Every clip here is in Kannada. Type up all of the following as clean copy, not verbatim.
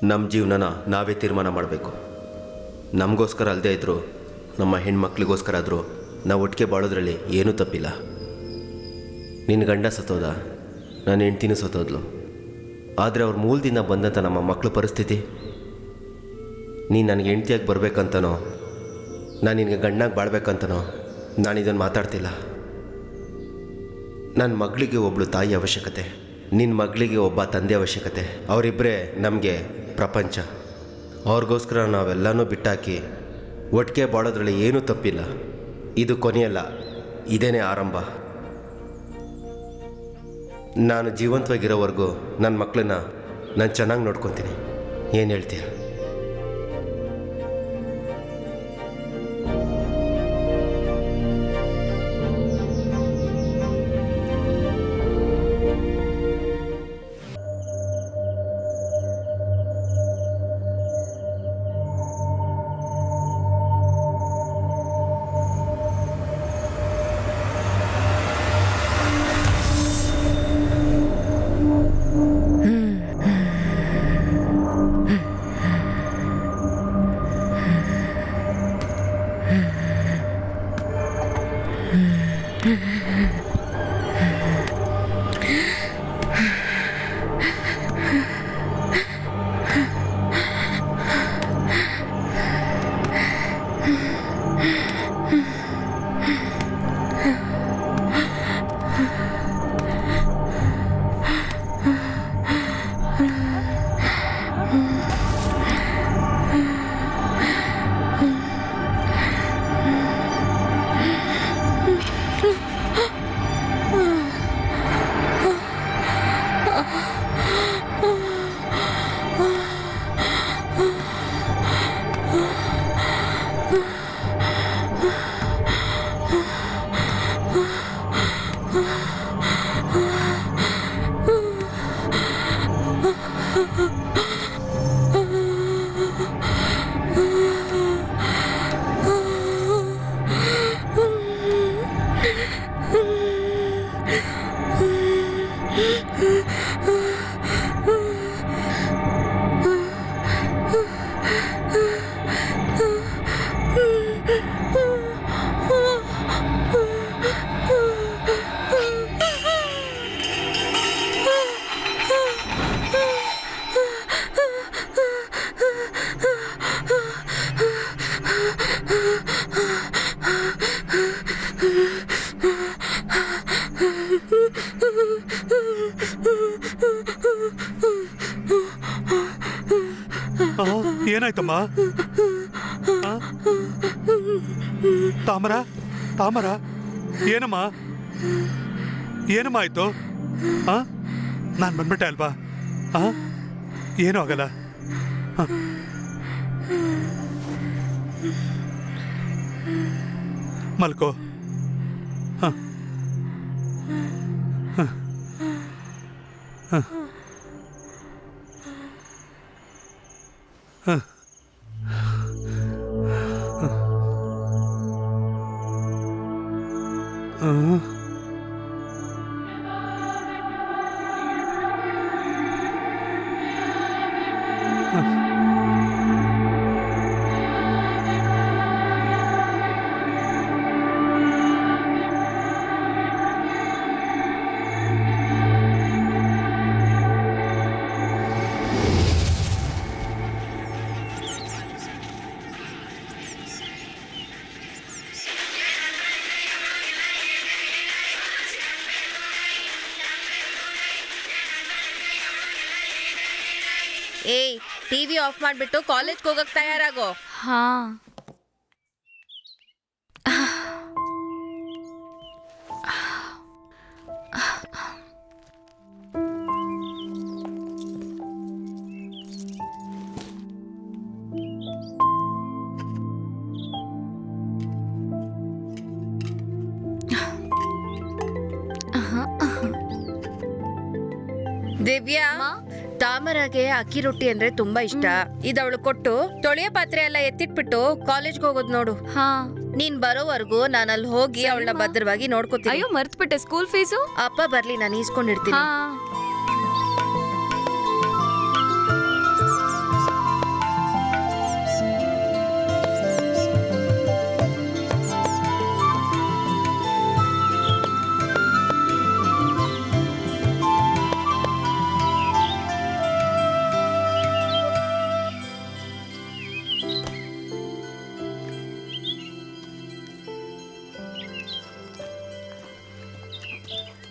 ನಮ್ಮ ಜೀವನನ ನಾವೇ ತೀರ್ಮಾನ ಮಾಡಬೇಕು. ನಮಗೋಸ್ಕರ ಅಲ್ಲದೆ ಇದ್ದರೂ ನಮ್ಮ ಹೆಣ್ಮಕ್ಳಿಗೋಸ್ಕರ ಆದರೂ ನಾವು ಒಟ್ಟಿಗೆ ಬಾಳೋದ್ರಲ್ಲಿ ಏನೂ ತಪ್ಪಿಲ್ಲ. ನಿನ್ನ ಗಂಡ ಸತ್ತೋದ, ನನ್ನ ಹೆಂಡ್ತಿನೂ ಸತ್ತೋದ್ಲು. ಆದರೆ ಅವ್ರ ಮೂಲದಿಂದ ಬಂದಂಥ ನಮ್ಮ ಮಕ್ಕಳ ಪರಿಸ್ಥಿತಿ, ನೀನು ನನಗೆ ಹೆಂಡ್ತಿಯಾಗಿ ಬರಬೇಕಂತನೋ ನಾನು ನಿನಗೆ ಗಂಡಾಗಿ ಬಾಳ್ಬೇಕಂತನೋ ನಾನು ಇದನ್ನು ಮಾತಾಡ್ತಿಲ್ಲ. ನನ್ನ ಮಗಳಿಗೆ ಒಬ್ಬಳು ತಾಯಿ ಅವಶ್ಯಕತೆ, ನಿನ್ನ ಮಗಳಿಗೆ ಒಬ್ಬ ತಂದೆ ಅವಶ್ಯಕತೆ. ಅವರಿಬ್ಬರೇ ನಮಗೆ ಪ್ರಪಂಚ. ಅವ್ರಿಗೋಸ್ಕರ ನಾವೆಲ್ಲನೂ ಬಿಟ್ಟಾಕಿ ಒಟ್ಟಿಗೆ ಬಾಳೋದ್ರಲ್ಲಿ ಏನೂ ತಪ್ಪಿಲ್ಲ. ಇದು ಕೊನೆಯಲ್ಲ, ಇದೇನೇ ಆರಂಭ. ನಾನು ಜೀವಂತವಾಗಿರೋವರೆಗೂ ನನ್ನ ಮಕ್ಕಳನ್ನ ನಾನು ಚೆನ್ನಾಗಿ ನೋಡ್ಕೊತೀನಿ. ಏನು ಹೇಳ್ತೀಯ? ಏನಾಯ್ತಮ್ಮ? ತಾಮರ, ತಾಮರ, ಏನಮ್ಮ ಏನಮ್ಮ ಆಯ್ತು? ನಾನು ಬಂದ್ಬಿಟ್ಟೆ ಅಲ್ವಾ? ಏನೂ ಆಗಲ್ಲ. ಮಲ್ಕೋ. ಏಯ್, ಟಿವಿ ಆಫ್ ಮಾಡ್ಬಿಟ್ಟು ಕಾಲೇಜ್ಗೆ ಹೋಗಕ್ ತಯಾರಾಗೋ. ಹಾ. ದಿವ್ಯಾ, ತಾಮರಾಗೆ ಅಕ್ಕಿ ರೊಟ್ಟಿ ಅಂದ್ರೆ ತುಂಬಾ ಇಷ್ಟ. ಇದವಳು ಕೊಟ್ಟು ತೊಳೆಯ ಪಾತ್ರೆ ಎಲ್ಲ ಎತ್ತಿಟ್ಬಿಟ್ಟು ಕಾಲೇಜ್ಗೆ ಹೋಗೋದ್ ನೋಡು. ಹಾ. ನೀನ್ ಬರೋವರೆಗೂ ನಾನು ಅಲ್ಲಿ ಹೋಗಿ ಅವಳನ್ನ ಭದ್ರವಾಗಿ ನೋಡ್ಕೋತೀನಿ. ಅಯ್ಯೋ, ಮರ್ತ್ಬಿಟ್ಟೆ. ಸ್ಕೂಲ್ ಫೀಸು ಅಪ್ಪ ಬರ್ಲಿ, ನಾನು ಈಸ್ಕೊಂಡಿರ್ತೀನಿ. ಹಾ.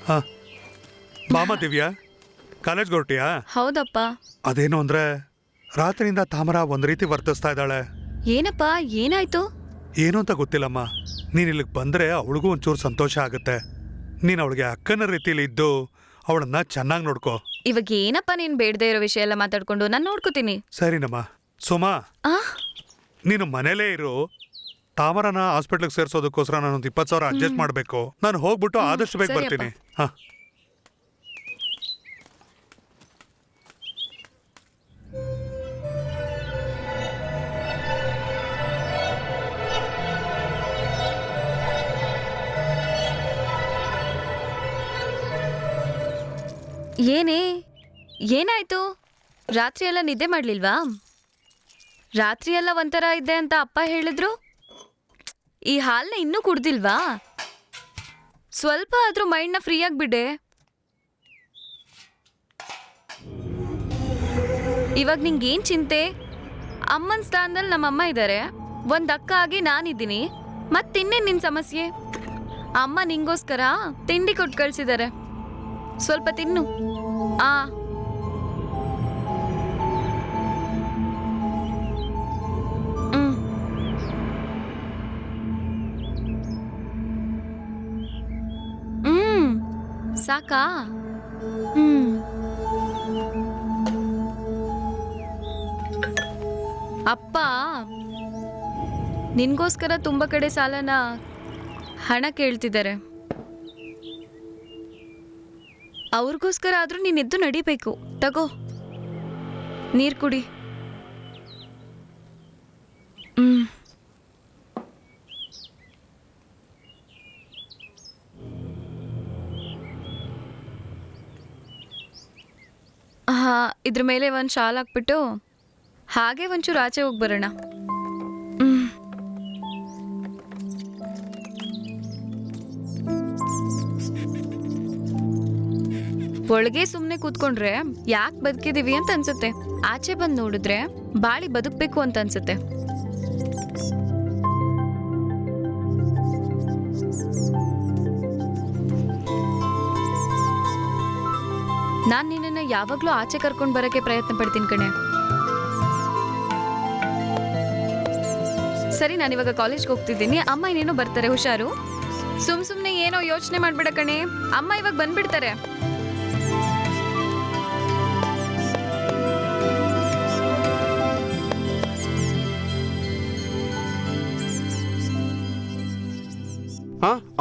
ಹಾ ಬಾಮ ದಿವ್ಯಾ ಕಾಲೇಜ್ಗೆ ಹೊರಟಿಯಾ? ಹೌದಪ್ಪ. ಅದೇನು ಅಂದ್ರೆ ರಾತ್ರಿಯಿಂದ ತಾಮರ ಒಂದ್ ರೀತಿ ವರ್ತಿಸ್ತಾ ಇದ್ದಾಳೆ. ಏನಪ್ಪ ಏನಾಯ್ತು? ಏನು ಅಂತ ಗೊತ್ತಿಲ್ಲಮ್ಮ. ನೀನ್ ಇಲ್ಲಿಗೆ ಬಂದ್ರೆ ಅವಳಿಗೂ ಒಂಚೂರು ಸಂತೋಷ ಆಗುತ್ತೆ. ನೀನ್ ಅವಳಿಗೆ ಅಕ್ಕನ ರೀತಿಲಿ ಇದ್ದು ಅವಳನ್ನ ಚೆನ್ನಾಗಿ ನೋಡ್ಕೋ. ಇವಾಗ ಏನಪ್ಪ ನೀನ್ ಬೇಡದೇ ಇರೋ ವಿಷಯ ಎಲ್ಲ ಮಾತಾಡ್ಕೊಂಡು ನಾನು ನೋಡ್ಕೋತೀನಿ. ಸರಿನಮ್ಮ. ಸುಮಾ, ಆ ನೀನು ಮನೇಲೇ ಇರು. ತಾಮರನ ಹಾಸ್ಪಿಟ್ಲಿಗೆ ಸೇರ್ಸೋದಕ್ಕೋಸ್ಕರ ನಾನೊಂದು 20,000 ಅಡ್ಜಸ್ಟ್ ಮಾಡಬೇಕು. ನಾನು ಹೋಗ್ಬಿಟ್ಟು ಆದಷ್ಟು ಬೇಗ ಸರಿಯಪ್ಪ. ಬರ್ತೀನಿ. ಹಾ ಏನಾಯ್ತು? ರಾತ್ರಿ ಎಲ್ಲ ನಿದ್ದೆ ಮಾಡ್ಲಿಲ್ವಾ? ರಾತ್ರಿ ಎಲ್ಲ ಒಂಥರ ಇದ್ದೆ ಅಂತ ಅಪ್ಪ ಹೇಳಿದ್ರು. ಈ ಹಾಲ್ನ ಇನ್ನೂ ಕುಡ್ದಿಲ್ವಾ? ಸ್ವಲ್ಪ ಆದ್ರೂ ಮೈಂಡ್ನ ಫ್ರೀ ಆಗಿಬಿಡೆ. ಇವಾಗ ನಿಂಗೇನ್ ಚಿಂತೆ? ಅಮ್ಮನ ಸ್ಥಾನದಲ್ಲಿ ನಮ್ಮಮ್ಮ ಇದ್ದಾರೆ, ಒಂದ್ ಅಕ್ಕ ಆಗಿ ನಾನಿದ್ದೀನಿ, ಮತ್ತಿನ್ನೇನ್ ನಿನ್ ಸಮಸ್ಯೆ? ಅಮ್ಮ ನಿಂಗೋಸ್ಕರ ತಿಂಡಿ ಕೊಟ್ಟು ಕಳ್ಸಿದ್ದಾರೆ, ಸ್ವಲ್ಪ ತಿನ್ನು. ಆ ಸಾಕಾ? ಅಪ್ಪ ನಿನ್ಗೋಸ್ಕರ ತುಂಬಾ ಕಡೆ ಸಾಲನ ಹಣ ಕೇಳ್ತಿದ್ದಾರೆ. ಅವ್ರಿಗೋಸ್ಕರ ಆದ್ರೂ ನೀನ್ ಎದ್ದು ನಡಿಬೇಕು. ತಗೋ, ನೀರ್ ಕುಡಿ. ಹಾ, ಇದ್ರ ಮೇಲೆ ಒಂದ್ ಶಾಲ್ ಹಾಕ್ಬಿಟ್ಟು ಹಾಗೆ ಒಂಚೂರು ಆಚೆ ಹೋಗಿ ಬರೋಣ. ಒಳಗೆ ಸುಮ್ನೆ ಕೂತ್ಕೊಂಡ್ರೆ ಯಾಕೆ ಬದುಕಿದೀವಿ ಅಂತ ಅನ್ಸುತ್ತೆ. ಆಚೆ ಬಂದ್ ನೋಡಿದ್ರೆ ಬಾಳಿ ಬದುಕ್ಬೇಕು ಅಂತ ಅನ್ಸುತ್ತೆ. ನಾನ್ ನಿನ್ನನ್ನ ಯಾವಾಗ್ಲೂ ಆಚೆ ಕರ್ಕೊಂಡ್ ಬರಕ್ಕೆ ಪ್ರಯತ್ನ ಪಡ್ತೀನಿ ಕಣೆ. ಸರಿ, ನಾನಿವಾಗ ಕಾಲೇಜ್ಗೆ ಹೋಗ್ತಿದ್ದೀನಿ. ಅಮ್ಮ ಇನ್ನೇನೋ ಬರ್ತಾರೆ, ಹುಷಾರು. ಸುಮ್ನೆ ಏನೋ ಯೋಚನೆ ಮಾಡ್ಬೇಡ ಕಣೆ, ಅಮ್ಮ ಇವಾಗ ಬಂದ್ಬಿಡ್ತಾರೆ.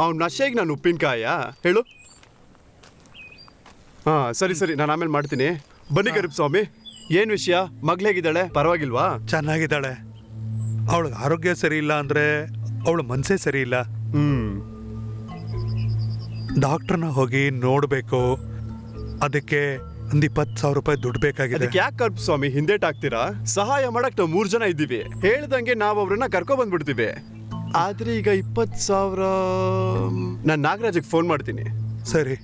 ಅವ್ನ ನಶೆಗೆ ನಾನು ಉಪ್ಪಿನಕಾಯ ಹೇಳು. ಹಾ ಸರಿ ಸರಿ, ನಾನು ಆಮೇಲೆ ಮಾಡ್ತೀನಿ. ಬನ್ನಿ ಕರಿಪ್ ಸ್ವಾಮಿ, ಏನ್ ವಿಷಯ? ಮಗ್ಳು ಹೇಗಿದ್ದಾಳೆ? ಪರವಾಗಿಲ್ವಾ? ಚೆನ್ನಾಗಿದ್ದಾಳೆ. ಅವಳಿಗೆ ಆರೋಗ್ಯ ಸರಿ ಇಲ್ಲ ಅಂದ್ರೆ ಅವಳ ಮನಸ್ಸೇ ಸರಿ ಇಲ್ಲ. ಡಾಕ್ಟರ್ನ ಹೋಗಿ ನೋಡ್ಬೇಕು. ಅದಕ್ಕೆ ಒಂದು 20,000 ರೂಪಾಯಿ ದುಡ್ಡು ಬೇಕಾಗಿದೆ. ಅದಕ್ಕೆ ಯಾಕೆ ಕರಿಪ್ ಸ್ವಾಮಿ ಹಿಂದೇಟಾಗ್ತೀರಾ? ಸಹಾಯ ಮಾಡಕ್ ನಾವು 3 ಜನ ಇದ್ದೀವಿ. ಹೇಳ್ದಂಗೆ ನಾವು ಅವ್ರನ್ನ ಕರ್ಕೊ ಬಂದ್ಬಿಡ್ತೀವಿ. ಆದ್ರೆ ಈಗ 20,000 ನಾನು ನಾಗರಾಜಿಗೆ ಫೋನ್ ಮಾಡ್ತೀನಿ. ಸರಿ.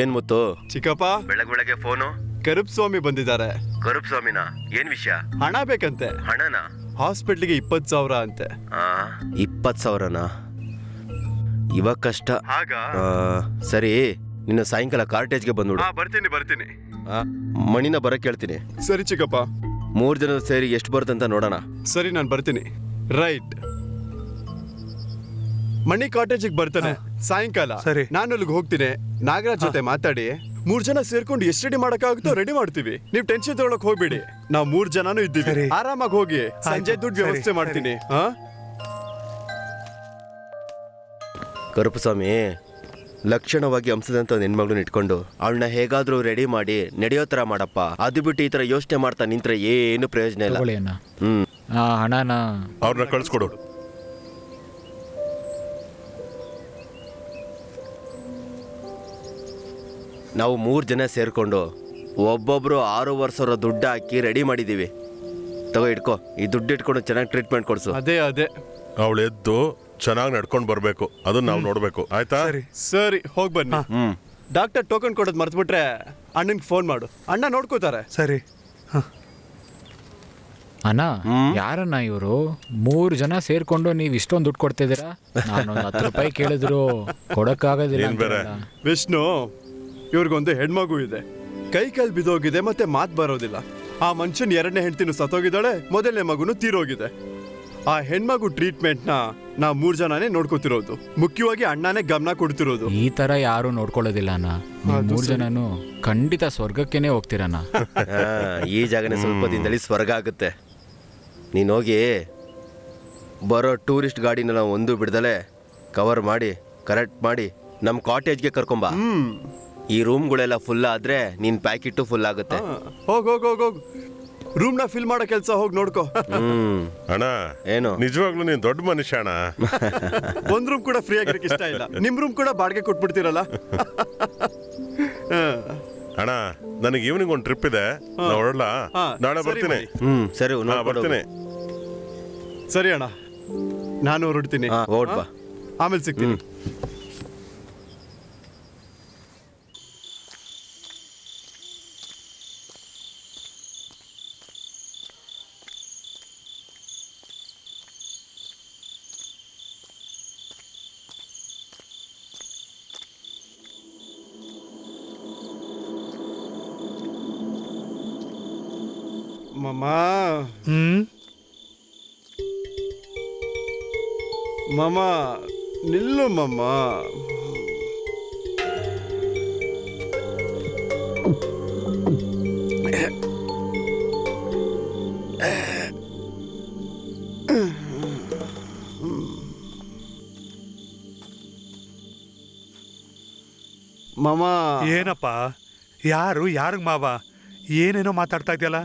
ಏನ್ ಮುತ್ತು? ಚಿಕ್ಕಪ್ಪ, ಬೆಳಗ್ಗೆ ಫೋನು. ಕರಿಪ್ ಸ್ವಾಮಿ ಬಂದಿದ್ದಾರೆ. ಕರುಪ್ ಸ್ವಾಮಿನ? ಏನ್ ವಿಷಯ? ಹಣ ಬೇಕಂತೆ. ಹಣನ? ಹಾಸ್ಪಿಟ್ಲಿಗೆ 20,000 ಅಂತೆ. 20,000ನಾ? ಇವಾಗ ಕಷ್ಟ. ಆಗ ಸರಿ, ನಿನ್ನ ಸಾಯಂಕಾಲ ಕಾರ್ಟೇಜ್ಗೆ ಬಂದ್ಬಿಡು. ಬರ್ತೀನಿ. ಮಣಿನ ಬರಕ್ ಹೇಳ್ತೀನಿ. ಸರಿ ಚಿಕ್ಕಪ್ಪ. 3 ಜನ ಸೇರಿ ಎಷ್ಟು ಬರುತ್ತಂತ ನೋಡೋಣ. ಸರಿ, ನಾನು ಬರ್ತೀನಿ. ರೈಟ್, ಮಣಿ ಕಾಟೇಜಿಗೆ ಬರ್ತಾನೆ ಸಾಯಂಕಾಲ. ಸರಿ. ನಾನು ಅಲ್ಲಿಗೆ ಹೋಗ್ತೀನಿ. ನಾಗರಾಜ್ ಜೊತೆ ಮಾತಾಡಿ 3 ಜನ ಸೇರ್ಕೊಂಡು ಎಷ್ಟು ರೆಡಿ ಮಾಡಕ್ಕಾಗುತ್ತೋ ರೆಡಿ ಮಾಡ್ತೀವಿ. ನೀವು ಟೆನ್ಷನ್ ತಗೊಳಕ್ ಹೋಗ್ಬೇಡಿ, ನಾವು 3 ಜನನೂ ಇದ್ದೀವಿ. ಸರಿ. ಆರಾಮಾಗಿ ಹೋಗಿ. ಸಂಜೆ ದುಡ್ಡು ಸರಿ, ವ್ಯವಸ್ಥೆ ಮಾಡ್ತೀನಿ. ಹಾ ಕರುಪಸ್ವಾಮಿ, ಲಕ್ಷಣವಾಗಿ ಹಂಸದಂತ ಹೆಣ್ಮಗಳನ್ನ ಇಟ್ಕೊಂಡು ಅವಳನ್ನ ಹೇಗಾದ್ರೂ ರೆಡಿ ಮಾಡಿ ನಡೆಯೋ ತರ ಮಾಡಪ್ಪ. ಅದು ಬಿಟ್ಟು ಈ ತರ ಯೋಚನೆ ಮಾಡ್ತಾ ನಿಂತ್ರೆ ಏನು ಪ್ರಯೋಜನ ಇಲ್ಲ. ಹಣನ ಅವ್ರನ್ನ ಕಳ್ಸ್ಕೊಡು. ನಾವು 3 ಜನ ಸೇರ್ಕೊಂಡು ಒಬ್ಬೊಬ್ರು 6,000 ದುಡ್ಡು ಹಾಕಿ ರೆಡಿ ಮಾಡಿದೀವಿ. ತಗೋ, ಇಟ್ಕೋ. ಈ ದುಡ್ಡು ಇಟ್ಕೊಂಡು ಚೆನ್ನಾಗಿ ಟ್ರೀಟ್ಮೆಂಟ್ ಕೊಡ್ಸು. ಅದೇ ಅವಳು ಎದ್ದು ಚೆನ್ನಾಗಿ ನಡ್ಕೊಂಡು ಬರ್ಬೇಕು, ಅದನ್ನ ನಾವು ನೋಡ್ಬೇಕು. ಆಯ್ತಾ? ಸರಿ, ಹೋಗಿ ಬನ್ನಿ. ಡಾಕ್ಟರ್ ಟೋಕನ್ ಕೊಡೋದು ಮರ್ತ್ಬಿಟ್ರೆ ಅಣ್ಣನ್ಗೆ ಫೋನ್ ಮಾಡು, ಅಣ್ಣ ನೋಡ್ಕೋತಾರೆ. ಸರಿ. ಅಣ್ಣ ಯಾರಣ್ಣ ಇವರು 3 ಜನ ಸೇರ್ಕೊಂಡು ನೀವು ಇಷ್ಟೊಂದು ದುಡ್ಡು ಕೊಡ್ತಿದ್ದೀರಾ? ನಾನೊಂದು 10 ರೂಪಾಯಿ ಕೇಳಿದ್ರು ಕೊಡಕ್ಕಾಗೋದಿಲ್ಲ ನೀನ್ ಬೇರೆ. ಅಂತೀರಲ್ಲ. ವಿಷ್ಣು, ಇವ್ರಿಗೊಂದು ಹೆಣ್ಮಗು ಇದೆ, ಕೈ ಕಾಲು ಬಿದ್ದೋಗಿದೆ, ಮತ್ತೆ ಮಾತು ಬರೋದಿಲ್ಲ. ಆ ಮನುಷ್ಯನ್ 2ನೇ ಹೆಂಡ್ತಿನೂ ಸತ್ತೋಗಿದ್ದಾಳೆ, 1ನೇ ಮಗುನು ತೀರೋಗಿದೆ. ಆ ಹೆಣ್ಮಗು ಟ್ರೀಟ್ಮೆಂಟ್ನ ನಾ 3 ಜನನೇ ನೋಡ್ಕೋತಿರೋದು, ಮುಖ್ಯವಾಗಿ ಅಣ್ಣನೇ ಗಮನ ಕೊಡ್ತಿರೋದು. ಈ ತರ ಯಾರು ನೋಡ್ಕೊಳ್ಳೋದಿಲ್ಲ ಅಣ್ಣ. ನೀವು 3 ಜನನು ಖಂಡಿತ ಸ್ವರ್ಗಕ್ಕೇನೆ ಹೋಗ್ತೀರಣ್ಣ. ಈ ಜಾಗನೇ ಸ್ವಲ್ಪ ದಿನದಲ್ಲಿ ಸ್ವರ್ಗ ಆಗುತ್ತೆ. ನೀನು ಹೋಗಿ ಬರೋ ಟೂರಿಸ್ಟ್ ಗಾಡಿನ ನಾವು ಒಂದು ಬಿಡ್ದಲೆ ಕವರ್ ಮಾಡಿ ಕರೆಕ್ಟ್ ಮಾಡಿ ನಮ್ಮ ಕಾಟೇಜ್ಗೆ ಕರ್ಕೊಂಬ. ಈ ರೂಮ್ಗಳೆಲ್ಲ ಫುಲ್ ಆದ್ರೆ ನಿನ್ ಪ್ಯಾಕೆಟು ಫುಲ್ ಆಗುತ್ತೆ. ಹೋಗ್ ಹೋಗ್ ಹೋಗ್ ಹೋಗ್ ರೂಮ್ ನ ಫಿಲ್ ಮಾಡೋ ಕೆಲಸ ಹೋಗಿ ನೋಡ್ಕೋ. ಅಣ್ಣ ಏನು ನಿಜವಾಗ್ಲೂ ನೀನ್ ದೊಡ್ಡ ಮನುಷ್ಯ ಅಣ್ಣ. ಒಂದ್ ರೂಮ್ ಕೂಡ ಫ್ರೀ ಆಗಿರಕ್ಕೆ ಇಷ್ಟ ಇಲ್ಲ, ನಿಮ್ ರೂಮ್ ಕೂಡ ಬಾಡಿಗೆ ಕೊಟ್ಬಿಡ್ತೀರಲ್ಲ. ಅಣ್ಣ ನನಗೆ ಈವ್ನಿಂಗ್ ಒಂದು ಟ್ರಿಪ್ ಇದೆ, ನಾ ಹೊರಡ್ಲ? ನಾಳೆ ಸರಿ ಬರ್ತೀನಿ. ಸರಿ ಬರ್ತೀನಿ. ಸರಿ ಅಣ್ಣ, ನಾನು ಹೊರಡ್ತೀನಿ. ಓಡ್ ಬಾ. ಆಮೇಲೆ ಸಿಗ್ತೀನಿ. ಮಮ್ಮ ಮಮ್ಮ ನಿಲ್ಲು ಮಮ್ಮ. ಮಮ್ಮ ಏನಪ್ಪ, ಯಾರಿಗ್ ಮಾವ? ಏನೇನೋ ಮಾತಾಡ್ತಾ ಇದೆಯಲ್ಲ.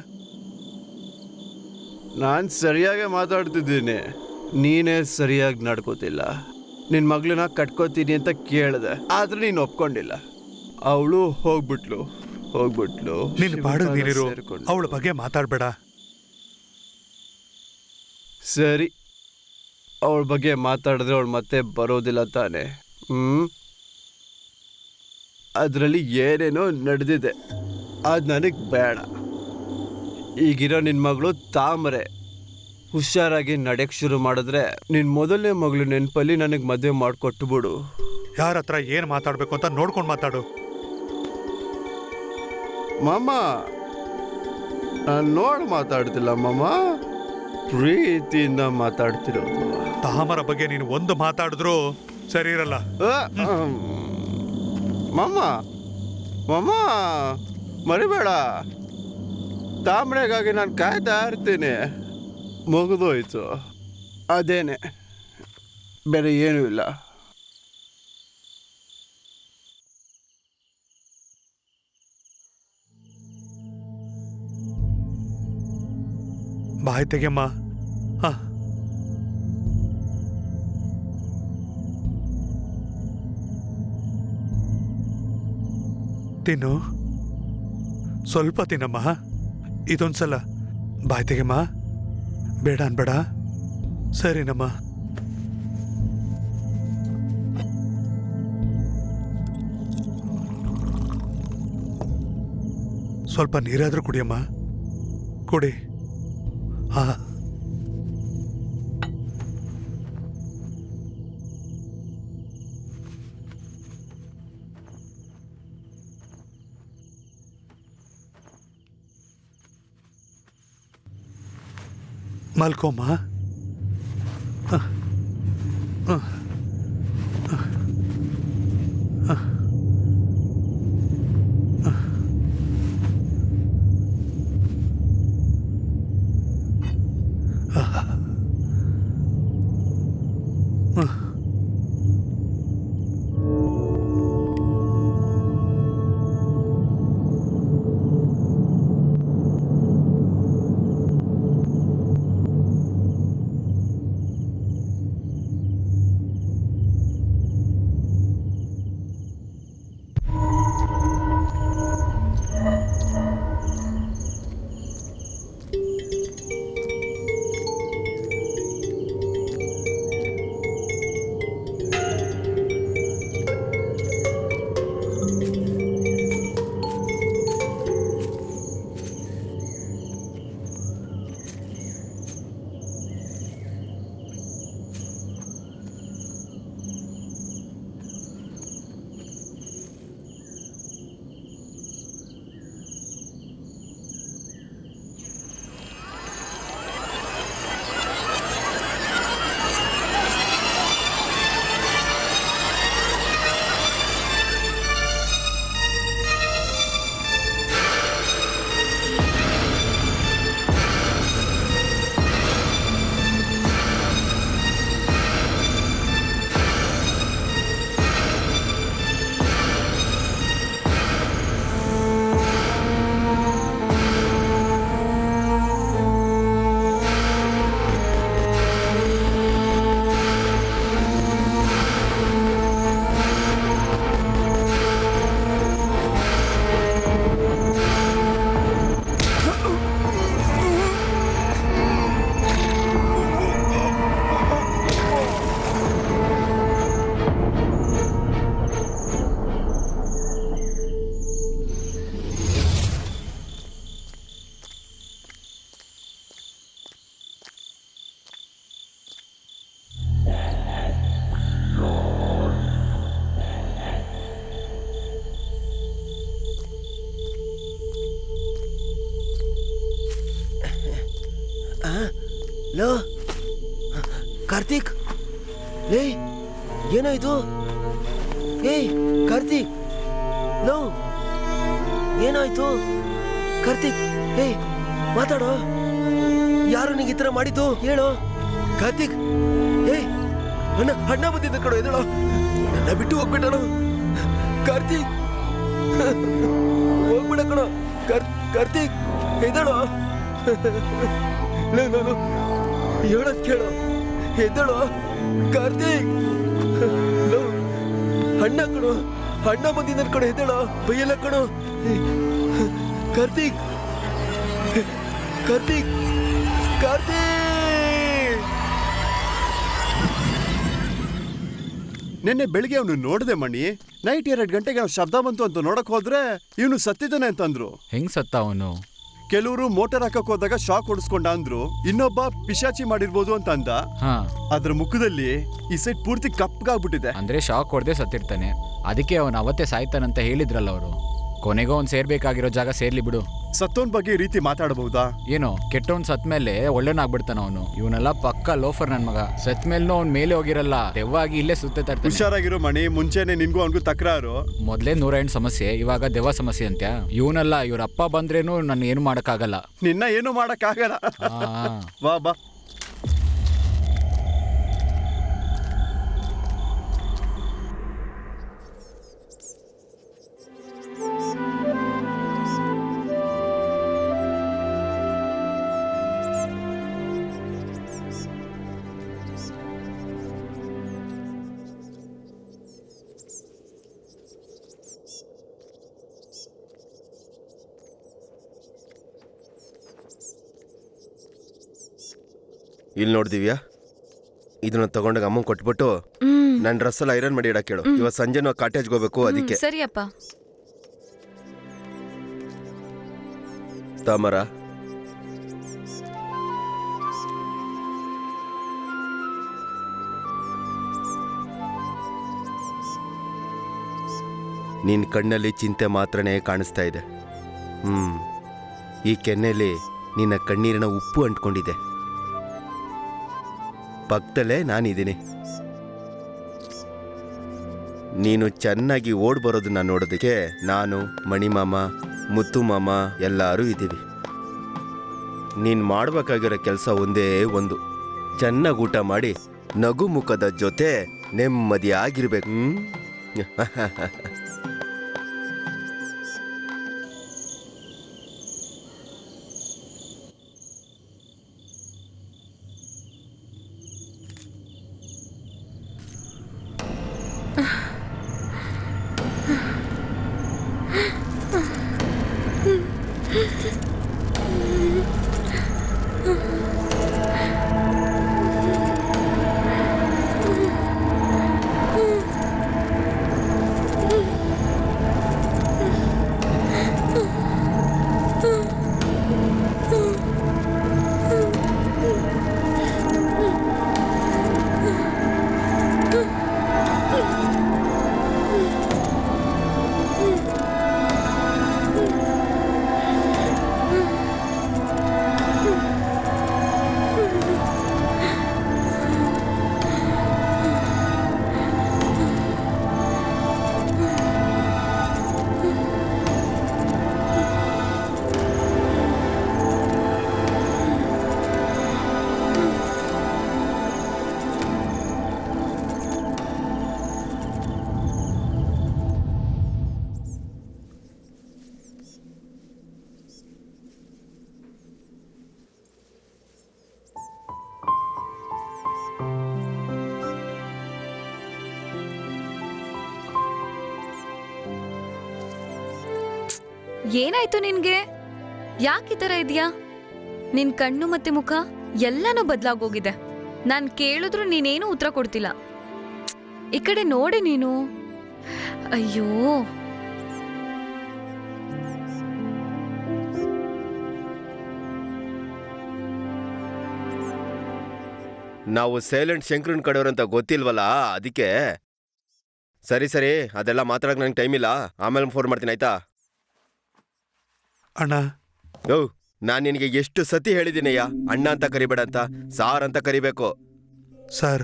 ನಾನು ಸರಿಯಾಗಿ ಮಾತಾಡ್ತಿದ್ದೀನಿ, ನೀನೇ ಸರಿಯಾಗಿ ನಡ್ಕೋತಿಲ್ಲ. ನಿನ್ನ ಮಗಳನ್ನ ಕಟ್ಕೋತೀನಿ ಅಂತ ಕೇಳಿದೆ, ಆದ್ರೆ ನೀನು ಒಪ್ಕೊಂಡಿಲ್ಲ. ಅವಳು ಹೋಗ್ಬಿಟ್ಲು. ನಿನ್ನ ಪಾಡು ನೀನಿರು, ಅವಳ ಬಗ್ಗೆ ಮಾತಾಡ್ಬೇಡ. ಸರಿ, ಅವಳ ಬಗ್ಗೆ ಮಾತಾಡಿದ್ರೆ ಅವಳು ಮತ್ತೆ ಬರೋದಿಲ್ಲ ತಾನೆ. ಅದರಲ್ಲಿ ಏನೇನೋ ನಡೆದಿದೆ, ಅದು ನನಗೆ ಬೇಡ. ಈಗಿರೋ ನಿನ್ನ ಮಗಳು ತಾಮರೆ ಹುಷಾರಾಗಿ ನಡೆಯಕ್ಕೆ ಶುರು ಮಾಡಿದ್ರೆ ನಿನ್ನ 1ನೇ ಮಗಳು ನೆನಪಲ್ಲಿ ನನಗೆ ಮದುವೆ ಮಾಡಿಕೊಟ್ಟು ಬಿಡು. ಯಾರ ಹತ್ರ ಏನು ಮಾತಾಡಬೇಕು ಅಂತ ನೋಡ್ಕೊಂಡು ಮಾತಾಡು. ಮಾಮ, ನಾನು ನೋಡಿ ಮಾತಾಡ್ತಿಲ್ಲ ಮಾಮ, ಪ್ರೀತಿಯಿಂದ ಮಾತಾಡ್ತಿರೋದು. ತಾಮರ ಬಗ್ಗೆ ನೀನು ಒಂದು ಮಾತಾಡಿದ್ರು ಸರಿ ಇರಲ್ಲ. ಮಾಮ ಮಾಮ ಮರಿಬೇಡ, ತಾಮ್ರೆಗಾಗಿ ನಾನು ಕಾಯ್ತಾ ಇರ್ತೀನಿ. ಮುಗಿದೋಯ್ತು, ಅದೇನೆ, ಬೇರೆ ಏನೂ ಇಲ್ಲ. ಬಾಯ್ ತೆಗೆಮ್ಮ. ತಿನ್ನು, ಸ್ವಲ್ಪ ತಿನ್ನಮ್ಮ. ಇದೊಂದ್ಸಲ ಬಾಯ್ ತೆಗೆಮ್ಮ, ಬೇಡ ಅನ್ಬೇಡ. ಸರಿನಮ್ಮ. ಸ್ವಲ್ಪ ನೀರಾದ್ರೂ ಕುಡಿಯಮ್ಮ, ಕುಡಿ. ಹಾ, ಮಲ್ಕೋಮ್ಮ. ಲೋ ಕಾರ್ತಿಕ್, ಲೇ ಏನಾಯ್ತು? ಏಯ್ ಕಾರ್ತಿಕ್, ಲೋ ಏನಾಯ್ತು? ಕಾರ್ತಿಕ್, ಏಯ್ ಮಾತಾಡೋ, ಯಾರು ನಿಂಗೆ ಈ ಥರ ಮಾಡಿದ್ದು ಹೇಳೋ? ಕಾರ್ತಿಕ್, ಏಯ್ ಅಣ್ಣ ಅಣ್ಣ ಬಂದಿದ್ದ ಕಣೋ, ಎದಳೋ, ನನ್ನ ಬಿಟ್ಟು ಹೋಗ್ಬಿಟ್ಟಣ. ಕಾರ್ತಿಕ್ ಹೋಗ್ಬಿಡ ಕಣೋ. ಕಾರ್ತಿಕ್ ಎದಳೋ, ಹೇಳೋದ್ ಕೇಳೋ, ಎದ್ದಳೋ ಕಾರ್ತಿಕ್. ಅಣ್ಣ ಕಣೋ, ಅಣ್ಣ ಬಂದಿದ್ದ ಕಣೋ, ಎದ್ದಳೋ, ಬೈಯಲ್ಲ ಕಣೋ. ಕಾರ್ತಿಕ್ ಕಾರ್ತಿಕ್ ಕಾರ್ತಿಕ್. ನಿನ್ನೆ ಬೆಳಿಗ್ಗೆ ಅವನು ನೋಡಿದೆ ಮಣಿ. ನೈಟ್ 2 ಗಂಟೆಗೆ ಅವ್ನು ಶಬ್ದ ಬಂತು ಅಂತ ನೋಡಕ್ ಹೋದ್ರೆ ಇವನು ಸತ್ತಿದ್ದಾನೆ ಅಂತಂದ್ರು. ಹೆಂಗ್ ಸತ್ತ ಅವನು? ಕೆಲವರು ಮೋಟಾರ್ ಹಾಕಕ್ ಹೋದಾಗ ಶಾಕ್ ಹೊಡಿಸ್ಕೊಂಡ ಅಂದ್ರು. ಇನ್ನೊಬ್ಬ ಪಿಶಾಚಿ ಮಾಡಿರ್ಬೋದು ಅಂತ ಅಂದ. ಹಾ, ಅದ್ರ ಮುಖದಲ್ಲಿ ಈ ಸೈಡ್ ಪೂರ್ತಿ ಕಪ್ಪಗಾಗ್ಬಿಟ್ಟಿದೆ. ಅಂದ್ರೆ ಶಾಕ್ ಹೊಡೆದೇ ಸತ್ತಿರ್ತಾನೆ. ಅದಕ್ಕೆ ಅವನು ಅವತ್ತೇ ಸಾಯ್ತಾನಂತ ಹೇಳಿದ್ರಲ್ಲ ಅವರು. ಕೊನೆಗೂ ಅವ್ನು ಸೇರ್ಬೇಕಾಗಿರೋ ಜಾಗ ಸೇರ್ಲಿ ಬಿಡು. ಸತ್ತೋನ್ ಬಗ್ಗೆ ಈ ರೀತಿ ಮಾತಾಡಬಹುದಾ? ಏನೋ ಕೆಟ್ಟವನ್ ಸತ್ ಮೇಲೆ ಒಳ್ಳೆನಾಗ್ಬಿಡ್ತಾನ ಅವನು. ಇವನೆಲ್ಲ ಪಕ್ಕ ಲೋಫರ್ ನನ್ ಮಗ. ಸತ್ ಮೇಲ್ನೂ ಅವ್ನ್ ಮೇಲೆ ಹೋಗಿರಲ್ಲ, ದೆವ್ವಾಗಿ ಇಲ್ಲೇ ಸುತ್ತ ತರ್ತಾನೆ. ಹುಷಾರಾಗಿರೋ ಮಣಿ, ಮುಂಚೆನೆ ನಿನ್ಗೂ ಅವನ್ಗೂ ತಕರಾರು. ಮೊದ್ಲೇ 108 ಸಮಸ್ಯೆ, ಇವಾಗ ದೆವ್ವ ಸಮಸ್ಯೆ ಅಂತ್ಯ. ಇವನಲ್ಲ, ಇವ್ರ ಅಪ್ಪ ಬಂದ್ರೇನು ನಾನು ಏನು ಮಾಡಕ್ಕಾಗಲ್ಲ. ನಿನ್ನ ಏನು ಮಾಡಕ್ ಆಗಲ್ಲ. ಆ. ಬಾ ಬಾ. ಇಲ್ಲಿ ನೋಡ್ದಿವ್ಯಾ, ಇದನ್ನ ತಗೊಂಡಾಗ ಅಮ್ಮ ಕೊಟ್ಬಿಟ್ಟು ನನ್ನ ಡ್ರೆಸ್ಸಲ್ಲಿ ಐರನ್ ಮಾಡಿ ಇಡಕ್ಕೆ ಹೇಳು. ಇವತ್ತು ಸಂಜೆ ನಾವು ಕಾಟೇಜ್ಗೆ ಹೋಗ್ಬೇಕು, ಅದಕ್ಕೆ. ಸರಿಯಪ್ಪ. ತಾಮರ, ನಿನ್ನ ಕಣ್ಣಲ್ಲಿ ಚಿಂತೆ ಮಾತ್ರನೇ ಕಾಣಿಸ್ತಾ ಇದೆ. ಈ ಕೆನ್ನೆಯಲ್ಲಿ ನಿನ್ನ ಕಣ್ಣೀರಿನ ಉಪ್ಪು ಅಂಟ್ಕೊಂಡಿದೆ. ಪಕ್ಕದಲ್ಲೇ ನಾನಿದ್ದೀನಿ. ನೀನು ಚೆನ್ನಾಗಿ ಓಡ್ ಬರೋದನ್ನ ನೋಡೋದಕ್ಕೆ ನಾನು, ಮಣಿಮಾಮ, ಮುತ್ತು ಮಾಮ ಎಲ್ಲರೂ ಇದ್ದೀವಿ. ನೀನು ಮಾಡಬೇಕಾಗಿರೋ ಕೆಲಸ ಒಂದೇ ಒಂದು, ಚೆನ್ನಾಗಿ ಊಟ ಮಾಡಿ ನಗು ಮುಖದ ಜೊತೆ ನೆಮ್ಮದಿಯಾಗಿರ್ಬೇಕು. ಏನಾಯ್ತು ನಿನ್ಗೆ? ಯಾಕೆ ಈ ತರ ಇದೆಯಾ? ನಿನ್ ಕಣ್ಣು ಮತ್ತೆ ಮುಖ ಎಲ್ಲಾನು ಬದಲಾಗೋಗಿದೆ. ನಾನ್ ಕೇಳಿದ್ರು ನೀನೇನು ಉತ್ತರ ಕೊಡ್ತಿಲ್ಲ. ಈ ಕಡೆ ನೋಡಿ ನೀನು. ಅಯ್ಯೋ, ನಾವು ಸೈಲೆಂಟ್ ಶಂಕರನ್ ಕಡೆಯವ್ರಂತ ಗೊತ್ತಿಲ್ವಲ್ಲ, ಅದಕ್ಕೆ. ಸರಿ ಸರಿ, ಅದೆಲ್ಲ ಮಾತಾಡಕ್ಕೆ ನಂಗೆ ಟೈಮ್ ಇಲ್ಲ, ಆಮೇಲೆ ಫೋನ್ ಮಾಡ್ತೀನಿ, ಆಯ್ತಾ? ಅಣ್ಣ, ಯೋ ನಾನು ನಿನಗೆ ಎಷ್ಟು ಸತಿ ಹೇಳಿದ್ದೀನಯ್ಯ, ಅಣ್ಣ ಅಂತ ಕರಿಬೇಡ ಅಂತ, ಸಾರ್ ಅಂತ ಕರಿಬೇಕು. ಸರ್,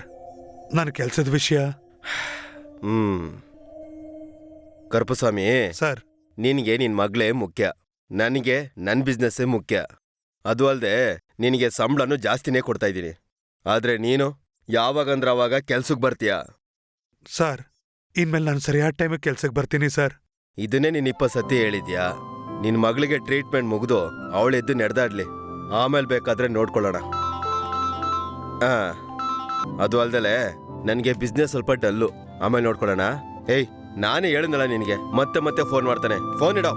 ನನ್ನ ಕೆಲಸದ ವಿಷಯ. ಕರುಪಸ್ವಾಮಿ, ಸರ್, ನಿನಗೆ ನಿನ್ನ ಮಗಳೇ ಮುಖ್ಯ, ನನಗೆ ನನ್ನ ಬಿಸ್ನೆಸ್ಸೇ ಮುಖ್ಯ. ಅದು ಅಲ್ಲದೆ ನಿನಗೆ ಸಂಬಳನೂ ಜಾಸ್ತಿನೇ ಕೊಡ್ತಾ ಇದ್ದೀನಿ. ಆದರೆ ನೀನು ಯಾವಾಗಂದ್ರೆ ಅವಾಗ ಕೆಲ್ಸಕ್ಕೆ ಬರ್ತೀಯ. ಸರ್, ಇನ್ಮೇಲೆ ನಾನು ಸರಿಯಾದ ಟೈಮಿಗೆ ಕೆಲ್ಸಕ್ಕೆ ಬರ್ತೀನಿ ಸರ್. ಇದನ್ನೇ ನೀನು 20 ಸತಿ ಹೇಳಿದ್ಯಾ. ನಿನ್ನ ಮಗಳಿಗೆ ಟ್ರೀಟ್ಮೆಂಟ್ ಮುಗಿದು ಅವಳೆದ್ದು ನಡೆದಾಡ್ಲಿ, ಆಮೇಲೆ ಬೇಕಾದ್ರೆ ನೋಡ್ಕೊಳ್ಳೋಣ. ಅದು ಅಲ್ದಲೆ ನನಗೆ ಬಿಸ್ನೆಸ್ ಸ್ವಲ್ಪ ಡಲ್ಲು, ಆಮೇಲೆ ನೋಡ್ಕೊಳ್ಳೋಣ. ಏಯ್, ನಾನೇ ಹೇಳಿದ್ನಲ್ಲ ನಿನಗೆ, ಮತ್ತೆ ಮತ್ತೆ ಫೋನ್ ಮಾಡ್ತಾನೆ. ಫೋನ್ ಇಡೋ.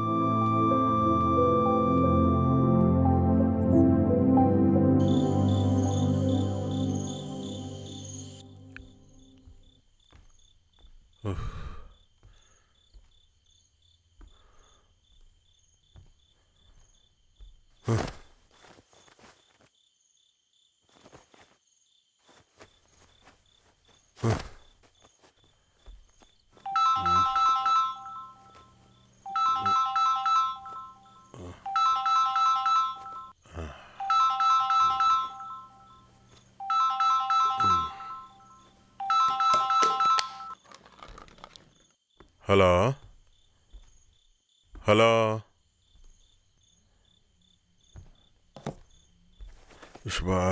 ಹಲೋ ಹಲೋ, ವಿಶ್ವಾ,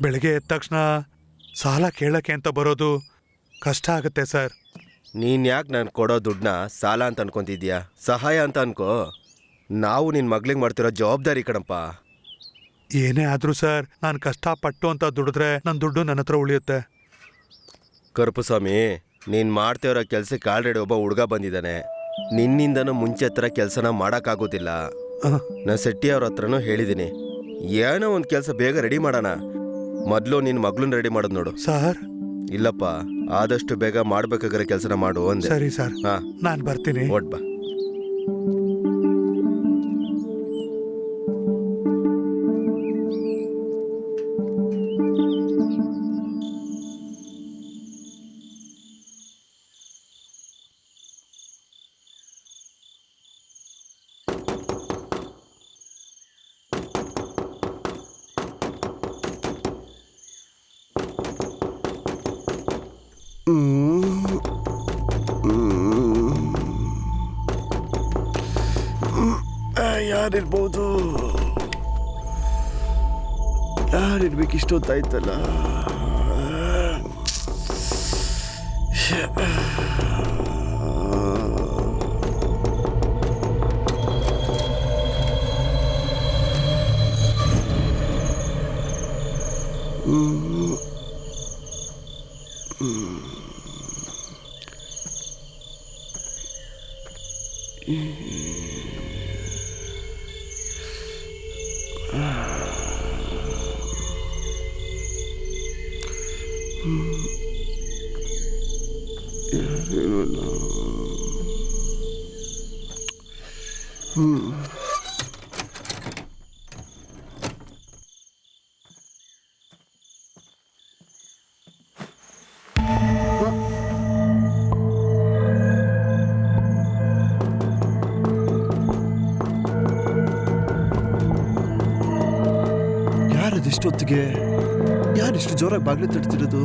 ಬೆಳಗ್ಗೆ ಎದ್ದ ತಕ್ಷಣ ಸಾಲ ಕೇಳಕ್ಕೆ ಅಂತ ಬರೋದು ಕಷ್ಟ ಆಗುತ್ತೆ ಸರ್. ನೀನು ಯಾಕೆ ನಾನು ಕೊಡೋ ದುಡ್ಡನ್ನ ಸಾಲ ಅಂತ ಅನ್ಕೊಂತಿದ್ಯಾ? ಸಹಾಯ ಅಂತ ಅನ್ಕೋ. ನಾವು ನಿನ್ನ ಮಗಳಿಗೆ ಮಾಡ್ತಿರೋ ಜವಾಬ್ದಾರಿ ಕಣಪ್ಪ. ಏನೇ ಆದರೂ ಸರ್, ನಾನು ಕಷ್ಟಪಟ್ಟು ಅಂತ ದುಡಿದ್ರೆ ನನ್ನ ದುಡ್ಡು ನನ್ನ ಹತ್ರ ಉಳಿಯುತ್ತೆ. ಕರುಪಸ್ವಾಮಿ, ನೀನು ಮಾಡ್ತಿರೋ ಕೆಲಸಕ್ಕೆ ಆಲ್ರೆಡಿ ಒಬ್ಬ ಹುಡುಗ ಬಂದಿದ್ದಾನೆ. ನಿನ್ನಿಂದನೂ ಮುಂಚೆ ಹತ್ರ ಕೆಲಸನ ಮಾಡೋಕ್ಕಾಗೋದಿಲ್ಲ. ನಾನು ಶೆಟ್ಟಿ ಅವ್ರ ಹತ್ರನೂ ಹೇಳಿದ್ದೀನಿ, ಏನೋ ಒಂದು ಕೆಲಸ ಬೇಗ ರೆಡಿ ಮಾಡೋಣ. ಮೊದಲು ನಿನ್ನ ಮಗಳನ್ನ ರೆಡಿ ಮಾಡೋದು ನೋಡು. ಸರ್, ಇಲ್ಲಪ್ಪ, ಆದಷ್ಟು ಬೇಗ ಮಾಡ್ಬೇಕಾಗಿರೋ ಕೆಲಸನ ಮಾಡು ಅಂದೆ. ಸರಿ ಸರ್, ಹಾ, ನಾನು ಬರ್ತೀನಿ. ಓಟ್ ಬಾ. ಯಾರಿರ್ಬೋದು? ಯಾರಿರ್ಬೇಕು? ಇಷ್ಟೊತ್ತಾಯ್ತಲ್ಲ. ಯಾರದಿಷ್ಟೊತ್ತಿಗೆ? ಯಾರಿಷ್ಟು ಜೋರಾಗಿ ಬಾಗಿಲು ತಟ್ತಿರೋದು?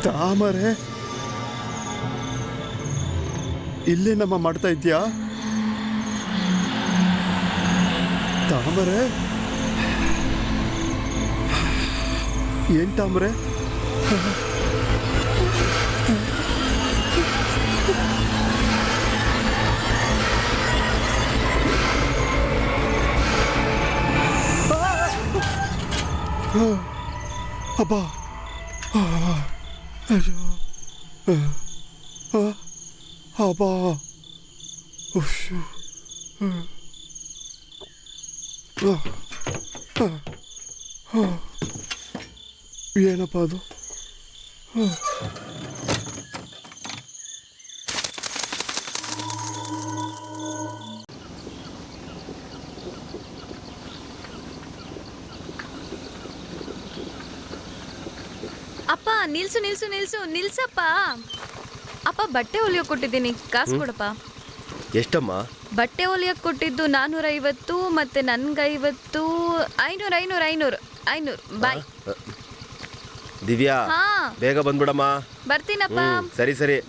ತಾಮರೆ ಇಲ್ಲೇ ನಮ್ಮ ಮಾಡ್ತಾ ಇದ್ಯಾ? ತಾಮರೆ ಏನ್ ತಾಮರೆ? ಅಬ್ಬಾ ಅಯ್ಯೋ ಅಬ್ಬಾ ಉಶ್ಶು. ಏನಪ್ಪ ಅದು? ಅಪ್ಪ ನಿಲ್ಸು ನಿಲ್ಸು ನಿಲ್ಸು ನಿಲ್ಸಪ್ಪ. ಅಪ್ಪ ಬಟ್ಟೆ ಹೊಲಿಯೋಕೆ ಕೊಟ್ಟಿದ್ದೀನಿ, ಕಾಸು ಕೊಡಪ್ಪ. ಎಷ್ಟಮ್ಮ? ಬಟ್ಟೆ ಹೊಲಿಯೋಕೆ ಕೊಟ್ಟಿದ್ದು 450, ಮತ್ತೆ ನನ್ಗೆ 50, 500 ಬಾಯ್. ದಿವ್ಯಾ, ಹಾ ಬೇಗ ಬಂದ್ಬಿಡಮ್ಮ. ಬರ್ತೀನಪ್ಪ. ಸರಿ ಸರಿ.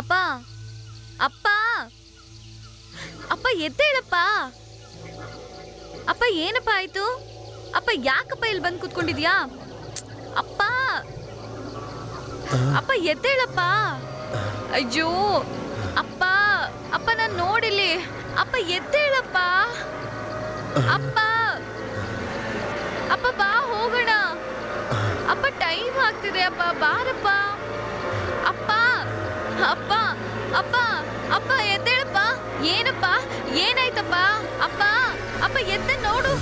ಅಪ್ಪ ಅಪ್ಪ ಅಪ್ಪ ಎದ್ದೇಳಪ್ಪ. ಅಪ್ಪ ಏನಪ್ಪ ಆಯ್ತು? ಅಪ್ಪ ಯಾಕಪ್ಪ ಇಲ್ಲಿ ಬಂದು ಕೂತ್ಕೊಂಡಿದ್ಯಾ? ಅಪ್ಪ ಅಪ್ಪ ಎದ್ದೇಳಪ್ಪ. ಅಯ್ಯೋ ಅಪ್ಪ ಅಪ್ಪ ನಾನು ನೋಡಿಲಿ. ಅಪ್ಪ ಎದ್ದೇಳಪ್ಪ. ಅಪ್ಪ ಅಪ್ಪ ಬಾ ಹೋಗೋಣ. ಅಪ್ಪ ಟೈಮ್ ಆಗ್ತಿದೆ. ಅಪ್ಪ ಬಾರಪ್ಪ. ಅಪ್ಪ ಅಪ್ಪ ಅಪ್ಪ ಅಪ್ಪ ಎದ್ದೇಳಪ್ಪ. ಏನಪ್ಪ ಏನಾಯ್ತಪ್ಪ? ಅಪ್ಪ ಅಪ್ಪ ಎದ್ದ ನೋಡು.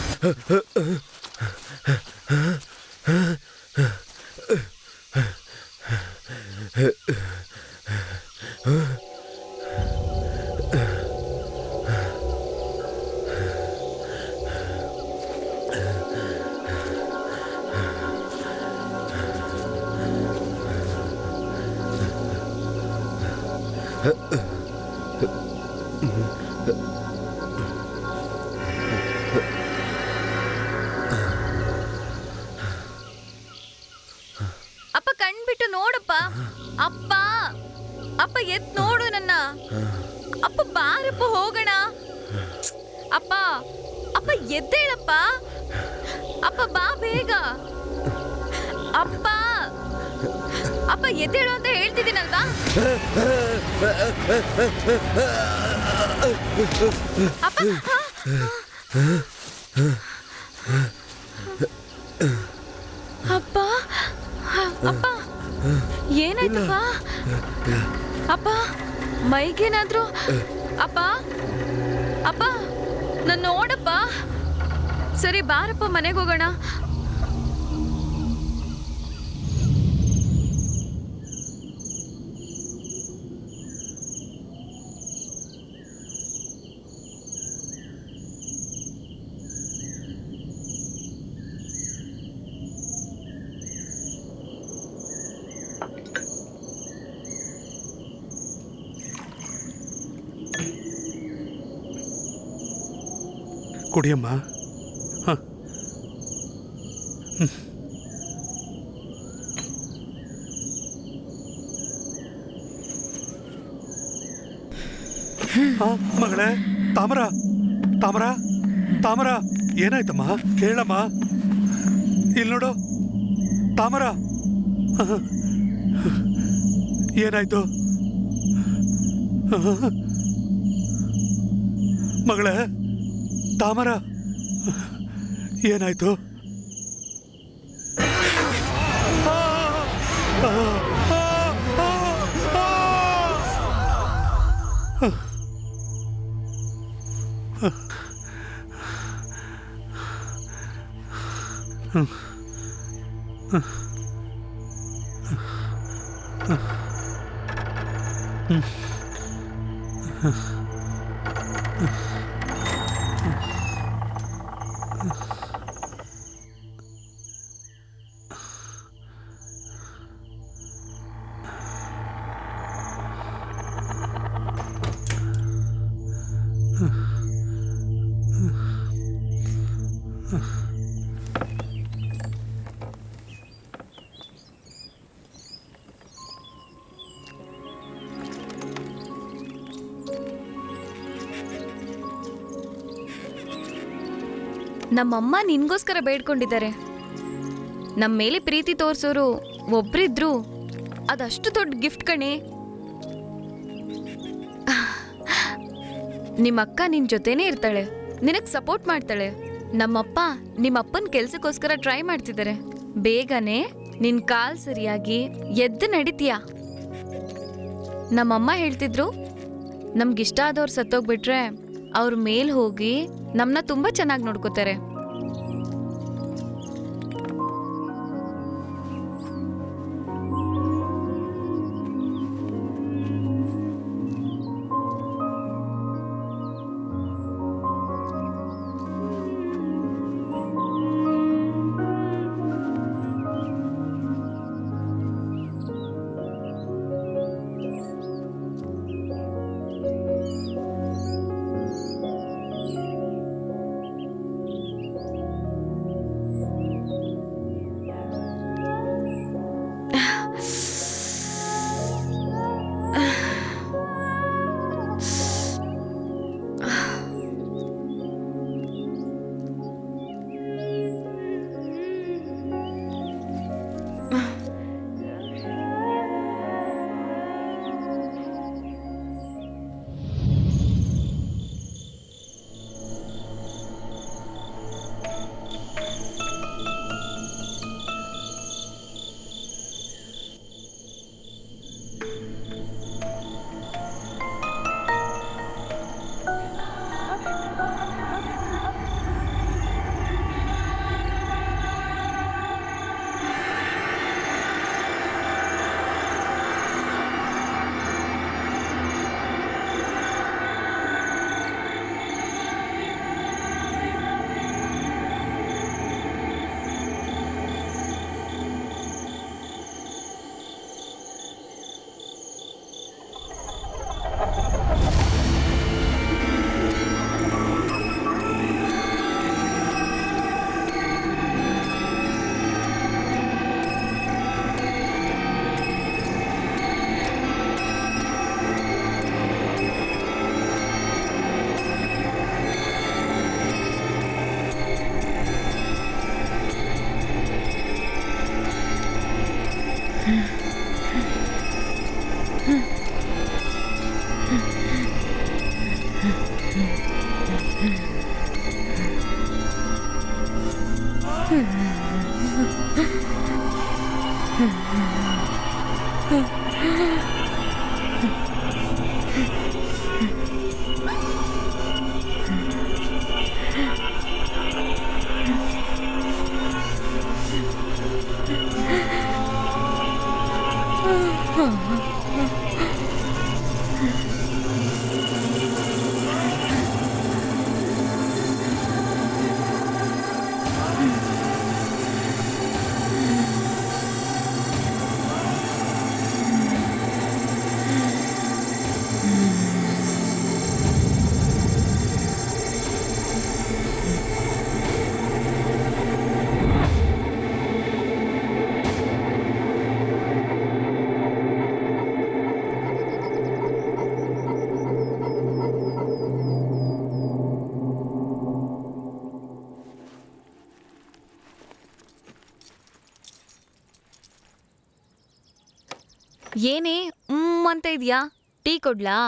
ಅಪ್ಪ ಕಣ್ಬಿಟ್ಟು ನೋಡಪ್ಪ. ಅಪ್ಪ ಅಪ್ಪ ಎತ್ ನೋಡು ನನ್ನ. ಅಪ್ಪ ಬಾರಪ್ಪ ಹೋಗೋಣ. ಅಪ್ಪ ಅಪ್ಪ ಎದ್ದೇಳಪ್ಪ. ಅಪ್ಪ ಬಾ ಬೇಗ. ಅಪ್ಪ ಅಪ್ಪ ಎದ್ದೇಳು ಅಂತ ಹೇಳ್ತಿದ್ದೀನಲ್ವಾ. ಅಪ್ಪ ಅಪ್ಪ ಅಪ್ಪ ಏನಾಯ್ತಪ್ಪ? ಅಪ್ಪ ಮೈಗೇನಾದ್ರು? ಅಪ್ಪ ಅಪ್ಪ ನನ್ನ ನೋಡಪ್ಪ. ಸರಿ ಬಾರಪ್ಪ ಮನೆಗೆ ಹೋಗೋಣ. ಕುಡಿಯಮ್ಮ. ಮಗಳೇ ತಾಮ್ರ, ತಾಮ್ರ, ತಾಮ್ರ, ಏನಾಯ್ತಮ್ಮ? ಹೇಳಮ್ಮ. ಇಲ್ಲಿ ನೋಡು ತಾಮ್ರ, ಏನಾಯ್ತು ಮಗಳೇ? ತಾಮರ ಏನಾಯ್ತು? ನಮ್ಮಮ್ಮ ನಿನ್ಗೋಸ್ಕರ ಬೇಡ್ಕೊಂಡಿದ್ದಾರೆ. ನಮ್ಮ ಮೇಲೆ ಪ್ರೀತಿ ತೋರ್ಸೋರು ಒಬ್ರಿದ್ರು ಅದಷ್ಟು ದೊಡ್ಡ ಗಿಫ್ಟ್ ಕಣೆ. ನಿಮ್ಮಕ್ಕ ನಿನ್ ಜೊತೆನೇ ಇರ್ತಾಳೆ, ನಿನಗ್ ಸಪೋರ್ಟ್ ಮಾಡ್ತಾಳೆ. ನಮ್ಮಪ್ಪ ನಿಮ್ಮಪ್ಪನ ಕೆಲ್ಸಕ್ಕೋಸ್ಕರ ಟ್ರೈ ಮಾಡ್ತಿದ್ದಾರೆ. ಬೇಗನೆ ನಿನ್ ಕಾಲ್ ಸರಿಯಾಗಿ ಎದ್ದು ನಡಿತೀಯ. ನಮ್ಮಮ್ಮ ಹೇಳ್ತಿದ್ರು, ನಮ್ಗಿಷ್ಟ ಆದವ್ರು ಸತ್ತೋಗ್ಬಿಟ್ರೆ ಅವ್ರ ಮೇಲ್ ಹೋಗಿ ನಮ್ನ ತುಂಬಾ ಚೆನ್ನಾಗಿ ನೋಡ್ಕೋತಾರೆ. ಏನೇ ಅಂತ ಇದೆಯಾ? ಟೀ ಕೊಡ್ಲಾ?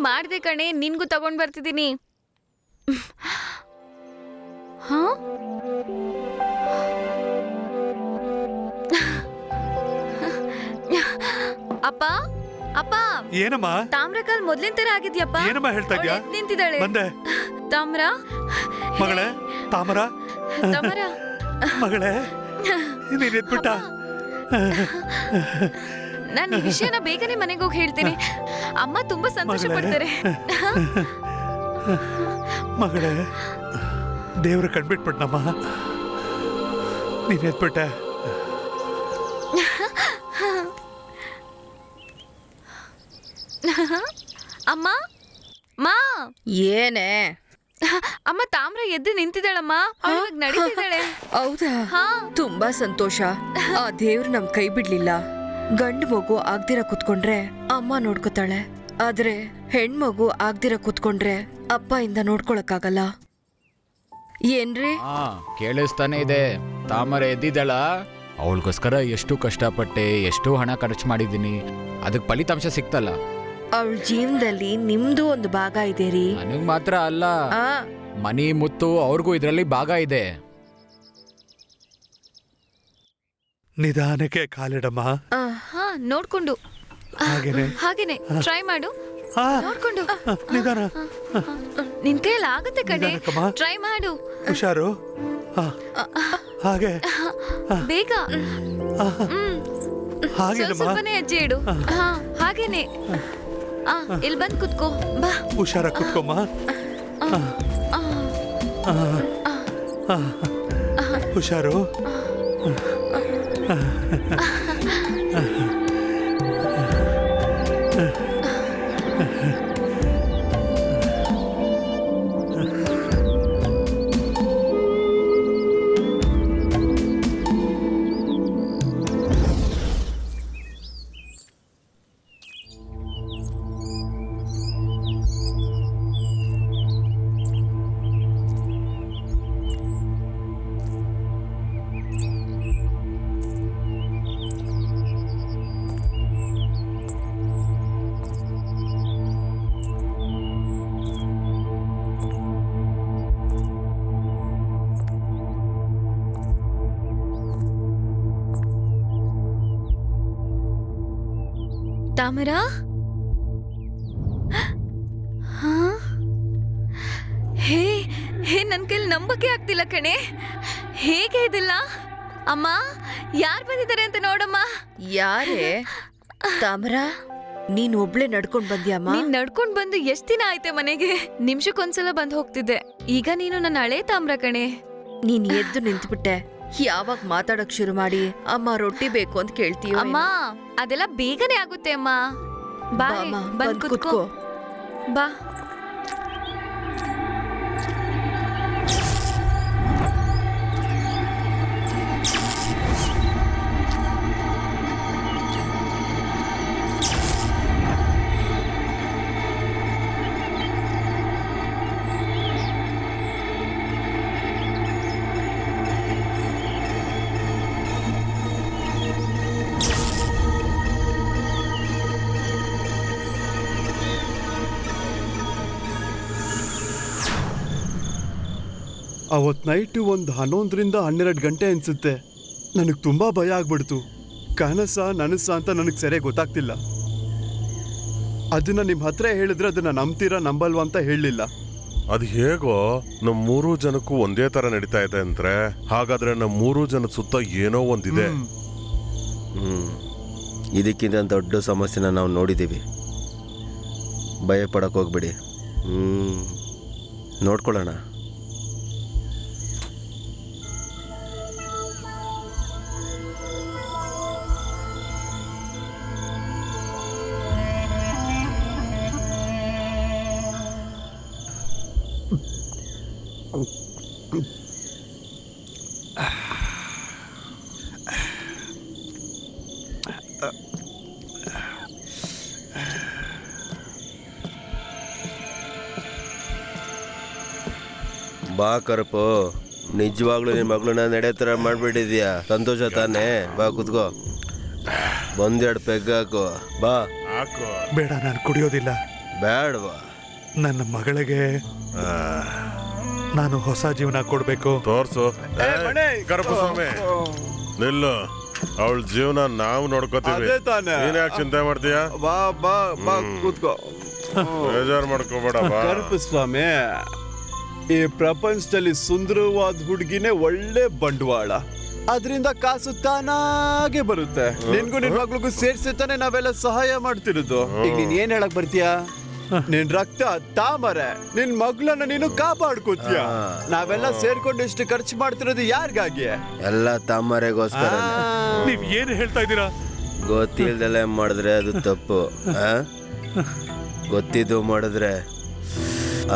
ಮಾಡ್ದೆ ಕಣೆ, ನಿನ್ಗೂ ತಗೊಂಡ್ ಬರ್ತಿದ್ದೀನಿ. ಹಾ ಅಪ್ಪ ಅಪ್ಪ, ಏನಮ್ಮ? ತಾಮ್ರಕಾಲ್ ಮೊದ್ಲಿನ ತರ ಆಗಿದ್ಯಪ್ಪ. ಏನಮ್ಮ ಹೇಳ್ತಾ ಇದ್ಯಾ? ಅವ್ಳ್ ಎದ್ದ್ ನಿಂತಿದ್ದಾಳೆ. ಬಂದೆ. ತಾಮ್ರ ಮಗಳೇ, ತಾಮ್ರ ತಾಮ್ರ ಮಗಳೇ, ನೀನ್ ಎದ್ಬಿಟ್ಟ? ನಾನು ಈ ವಿಷಯನ ಬೇಗನೆ ಮನೆಗೆ ಹೋಗಿ ಹೇಳ್ತೀನಿ. ಅಮ್ಮ ತುಂಬಾ ಸಂತೋಷ ಪಡ್ತಾರೆ. ಮಗಳೇ, ದೇವ್ರ ಕಣ್ಬಿಟ್ಬಿಟ್ನಮ್ಮ, ನೀನ್ ಎದ್ಬಿಟ್ಟೆ. ಅಮ್ಮ, ಮಾ, ಏನೇ? ಅಮ್ಮ ತಾಮ್ರ ಎದ್ದು ನಿಂತಿದ್ದಾಳಮ್ಮ, ಅವಳಿಗೆ ನಡೀತಿದ್ದಾಳೆ. ಹೌದಾ? ಹಾ. ತುಂಬಾ ಸಂತೋಷ. ಆ ದೇವ್ರು ನಮ್ ಕೈ ಬಿಡ್ಲಿಲ್ಲ. ಗಂಡು ಮಗು ಆಗ್ದಿರ ಕುತ್ಕೊಂಡ್ರೆ ಅಮ್ಮ ನೋಡ್ಕೊತಾಳೆ, ಆದ್ರೆ ಹೆಣ್ಮಗು ಆಗ್ದಿರ ಕುತ್ಕೊಂಡ್ರೆ ಅಪ್ಪ ಇಂದ ನೋಡ್ಕೊಳಕ್ಕಾಗಲ್ಲ. ಏನ್ರಿ? ಕೇಳಿಸ್ತಾನೆ ಇದೆ. ತಾಮರ ಎದ್ದಿದ್ದಾಳ. ಅವಳಿಗೋಸ್ಕರ ಎಷ್ಟು ಕಷ್ಟಪಟ್ಟೆ, ಎಷ್ಟು ಹಣ ಖರ್ಚು ಮಾಡಿದ್ದೀನಿ, ಅದಕ್ಕೆ ಫಲಿತಾಂಶ ಸಿಕ್ತಲ್ಲ. ಅವಳ ಜೀವನದಲ್ಲಿ ನಿಮ್ದು ಒಂದು ಭಾಗ ಇದೆ ರೀ. ನನಗ್ ಮಾತ್ರ ಅಲ್ಲ, ಆ ಮನಿ ಮುತ್ತು ಅವ್ರಿಗೂ ಇದರಲ್ಲಿ ಭಾಗ ಇದೆ. ನಿಧಾನಕ್ಕೆ ಕಾಲಿಡಮ್ಮ. ಹಾ, ನೋಡ್ಕೊಂಡು ಹಾಗೇನೆ ಹಾಗೇನೆ ಟ್ರೈ ಮಾಡು. ಆ, ನೋಡ್ಕೊಂಡು ನಿಧಾನ, ನಿನ್ ಕೈಯಲ್ಲಿ ಆಗುತ್ತೆ ಕಣೆ, ನಿಧಾನಕ್ಕಮ್ಮ. ಟ್ರೈ ಮಾಡು ಹುಷಾರು. ಆ, ಹಾಗೆ ಬೇಗ. ಹಾಗೇನಮ್ಮ. ಸ್ವಲ್ಪನೇ ಹೆಜ್ಜೆ ಇಡು. ಹಾ, ಹಾಗೇನೆ. ಇಲ್ಲಿ ಬಂದ್ ಕುತ್ಕೋ, ಬಾ. ಹುಷಾರ ಕುತ್ಕೊಮ್ಮ. ಹುಷಾರು. ತಾಮರ, ಹೇ ಹೇ, ನನ್ ಕೈಲಿ ನಂಬಕ್ಕೆ ಆಗ್ತಿಲ್ಲ ಕಣೆ. ಹೇಗೆ ಇದಿಲ್ಲ? ಅಮ್ಮ, ಯಾರು ಬಂದಿದ್ದಾರೆ ಅಂತ ನೋಡಮ್ಮ. ಯಾರೇ? ತಾಮ್ರ, ನೀನ್ ಒಬ್ಳೆ ನಡ್ಕೊಂಡ್ ಬಂದ್ಯಾಮ್ಮ? ನೀನ್ ನಡ್ಕೊಂಡ್ ಬಂದು ಎಷ್ಟ್ ದಿನ ಆಯ್ತೆ ಮನೆಗೆ? ನಿಮಿಷಕ್ಕೊಂದ್ಸಲ ಬಂದ್ ಹೋಗ್ತಿದ್ದೆ. ಈಗ ನೀನು ನನ್ನ ಹಳೆ ತಾಮ್ರ ಕಣೆ. ನೀನ್ ಎದ್ದು ನಿಂತ್ಬಿಟ್ಟೆ. ಯಾವಾಗ ಮಾತಾಡಕ್ ಶುರು ಮಾಡಿ ಅಮ್ಮ ರೊಟ್ಟಿ ಬೇಕು ಅಂತ ಕೇಳ್ತೀಯ? ಅಮ್ಮ, ಅದೆಲ್ಲ ಬೇಗನೆ ಆಗುತ್ತೆ ಅಮ್ಮ. ಬಾ, ಬಂದ್ ಕುತ್ಕೋ. ಬಾ. ಅವತ್ತು ನೈಟು ಒಂದು 11ರಿಂದ 12 ಗಂಟೆ ಅನಿಸುತ್ತೆ. ನನಗೆ ತುಂಬ ಭಯ ಆಗ್ಬಿಡ್ತು. ಕನಸ ನನಸ ಅಂತ ನನಗೆ ಸರಿಯಾಗಿ ಗೊತ್ತಾಗ್ತಿಲ್ಲ. ಅದನ್ನ ನಿಮ್ಮ ಹತ್ರ ಹೇಳಿದ್ರೆ ಅದನ್ನ ನಂಬ್ತೀರಾ ನಂಬಲ್ವಾ ಅಂತ ಹೇಳಲಿಲ್ಲ. ಅದು ಹೇಗೋ ನಮ್ಮ ಮೂರು ಜನಕ್ಕೂ ಒಂದೇ ತರ ನಡೀತಾ ಇದೆ ಅಂದ್ರೆ ಹಾಗಾದ್ರೆ ನಮ್ಮ ಮೂರು ಜನದ ಸುತ್ತ ಏನೋ ಒಂದಿದೆ. ಇದಕ್ಕಿಂತ ದೊಡ್ಡ ಸಮಸ್ಯೆನ ನಾವು ನೋಡಿದ್ದೀವಿ. ಭಯ ಪಡಕ್ಕೆ ಹೋಗ್ಬೇಡಿ. ನೋಡ್ಕೊಳ್ಳೋಣ. ಬಾ ಕರಪು, ನಿಜವಾಗ್ಲೂ ನಿನ್ನ ಮಗಳನ್ನ ನಡೆ ಥರ ಮಾಡಿಬಿಟ್ಟಿದ್ಯಾ. ಸಂತೋಷ ತಾನೇ? ಬಾ ಕುತ್ಕೋ, ಒಂದೆರಡು ಪೆಗ್ ಹಾಕು. ಬಾ. ಬೇಡ, ನಾನು ಕುಡಿಯೋದಿಲ್ಲ. ಬೇಡವಾ? ನನ್ನ ಮಗಳಿಗೆ ನಾನು ಹೊಸ ಜೀವನ ಕೊಡ್ಬೇಕು. ತೋರ್ಸು. ಕರಪ ಸ್ವಾಮಿ ನಿಲ್ಲು, ಅವಳ ಜೀವನ ನಾವು ನೋಡ್ಕೋತೀವಿ. ಅದೇ ತಾನೇ. ನೀನ್ ಯಾಕೆ ಚಿಂತೆ ಮಾಡ್ತೀಯಾ? ಬಾ ಬಾ ಬಾ ಕೂತ್ಕೋ. ಬೇಜಾರು ಮಾಡ್ಕೋಬೇಡ. ಕರಪ ಸ್ವಾಮಿ, ಈ ಪ್ರಪಂಚದಲ್ಲಿ ಸುಂದರವಾದ ಹುಡುಗಿನೇ ಒಳ್ಳೆ ಬಂಡವಾಳ. ಅದರಿಂದ ಕಾಸು ತಾನಾಗೆ ಬರುತ್ತೆ. ನಿನ್ಗೂ ನಿನ್ ಮಗಳಿಗೂ ಸೇರ್ಸಿತಾನೆ ನಾವೆಲ್ಲ ಸಹಾಯ ಮಾಡ್ತಿರೋದು. ಈಗ ನೀನ್ ಏನ್ ಹೇಳಕ್ ಬರ್ತೀಯಾ? ನಿನ್ ರಕ್ತ ತಾಮರೆ, ನಿನ್ ಮಗಳನ್ನ ನೀನು ಕಾಪಾಡ್ಕೋತೀಯ. ನಾವೆಲ್ಲ ಸೇರ್ಕೊಂಡು ಇಷ್ಟು ಖರ್ಚು ಮಾಡ್ತಿರೋದು ಯಾರಿಗಾಗಿ? ಎಲ್ಲ ತಾಮರೆಗೋಸ್ಕರ. ನೀವ್ ಏನ್ ಹೇಳ್ತಾ ಇದ್ದೀರಾ? ಗೊತ್ತಿಲ್ದೆಲ್ಲ ಮಾಡಿದ್ರೆ ಅದು ತಪ್ಪು. ಗೊತ್ತಿದ್ದು ಮಾಡಿದ್ರೆ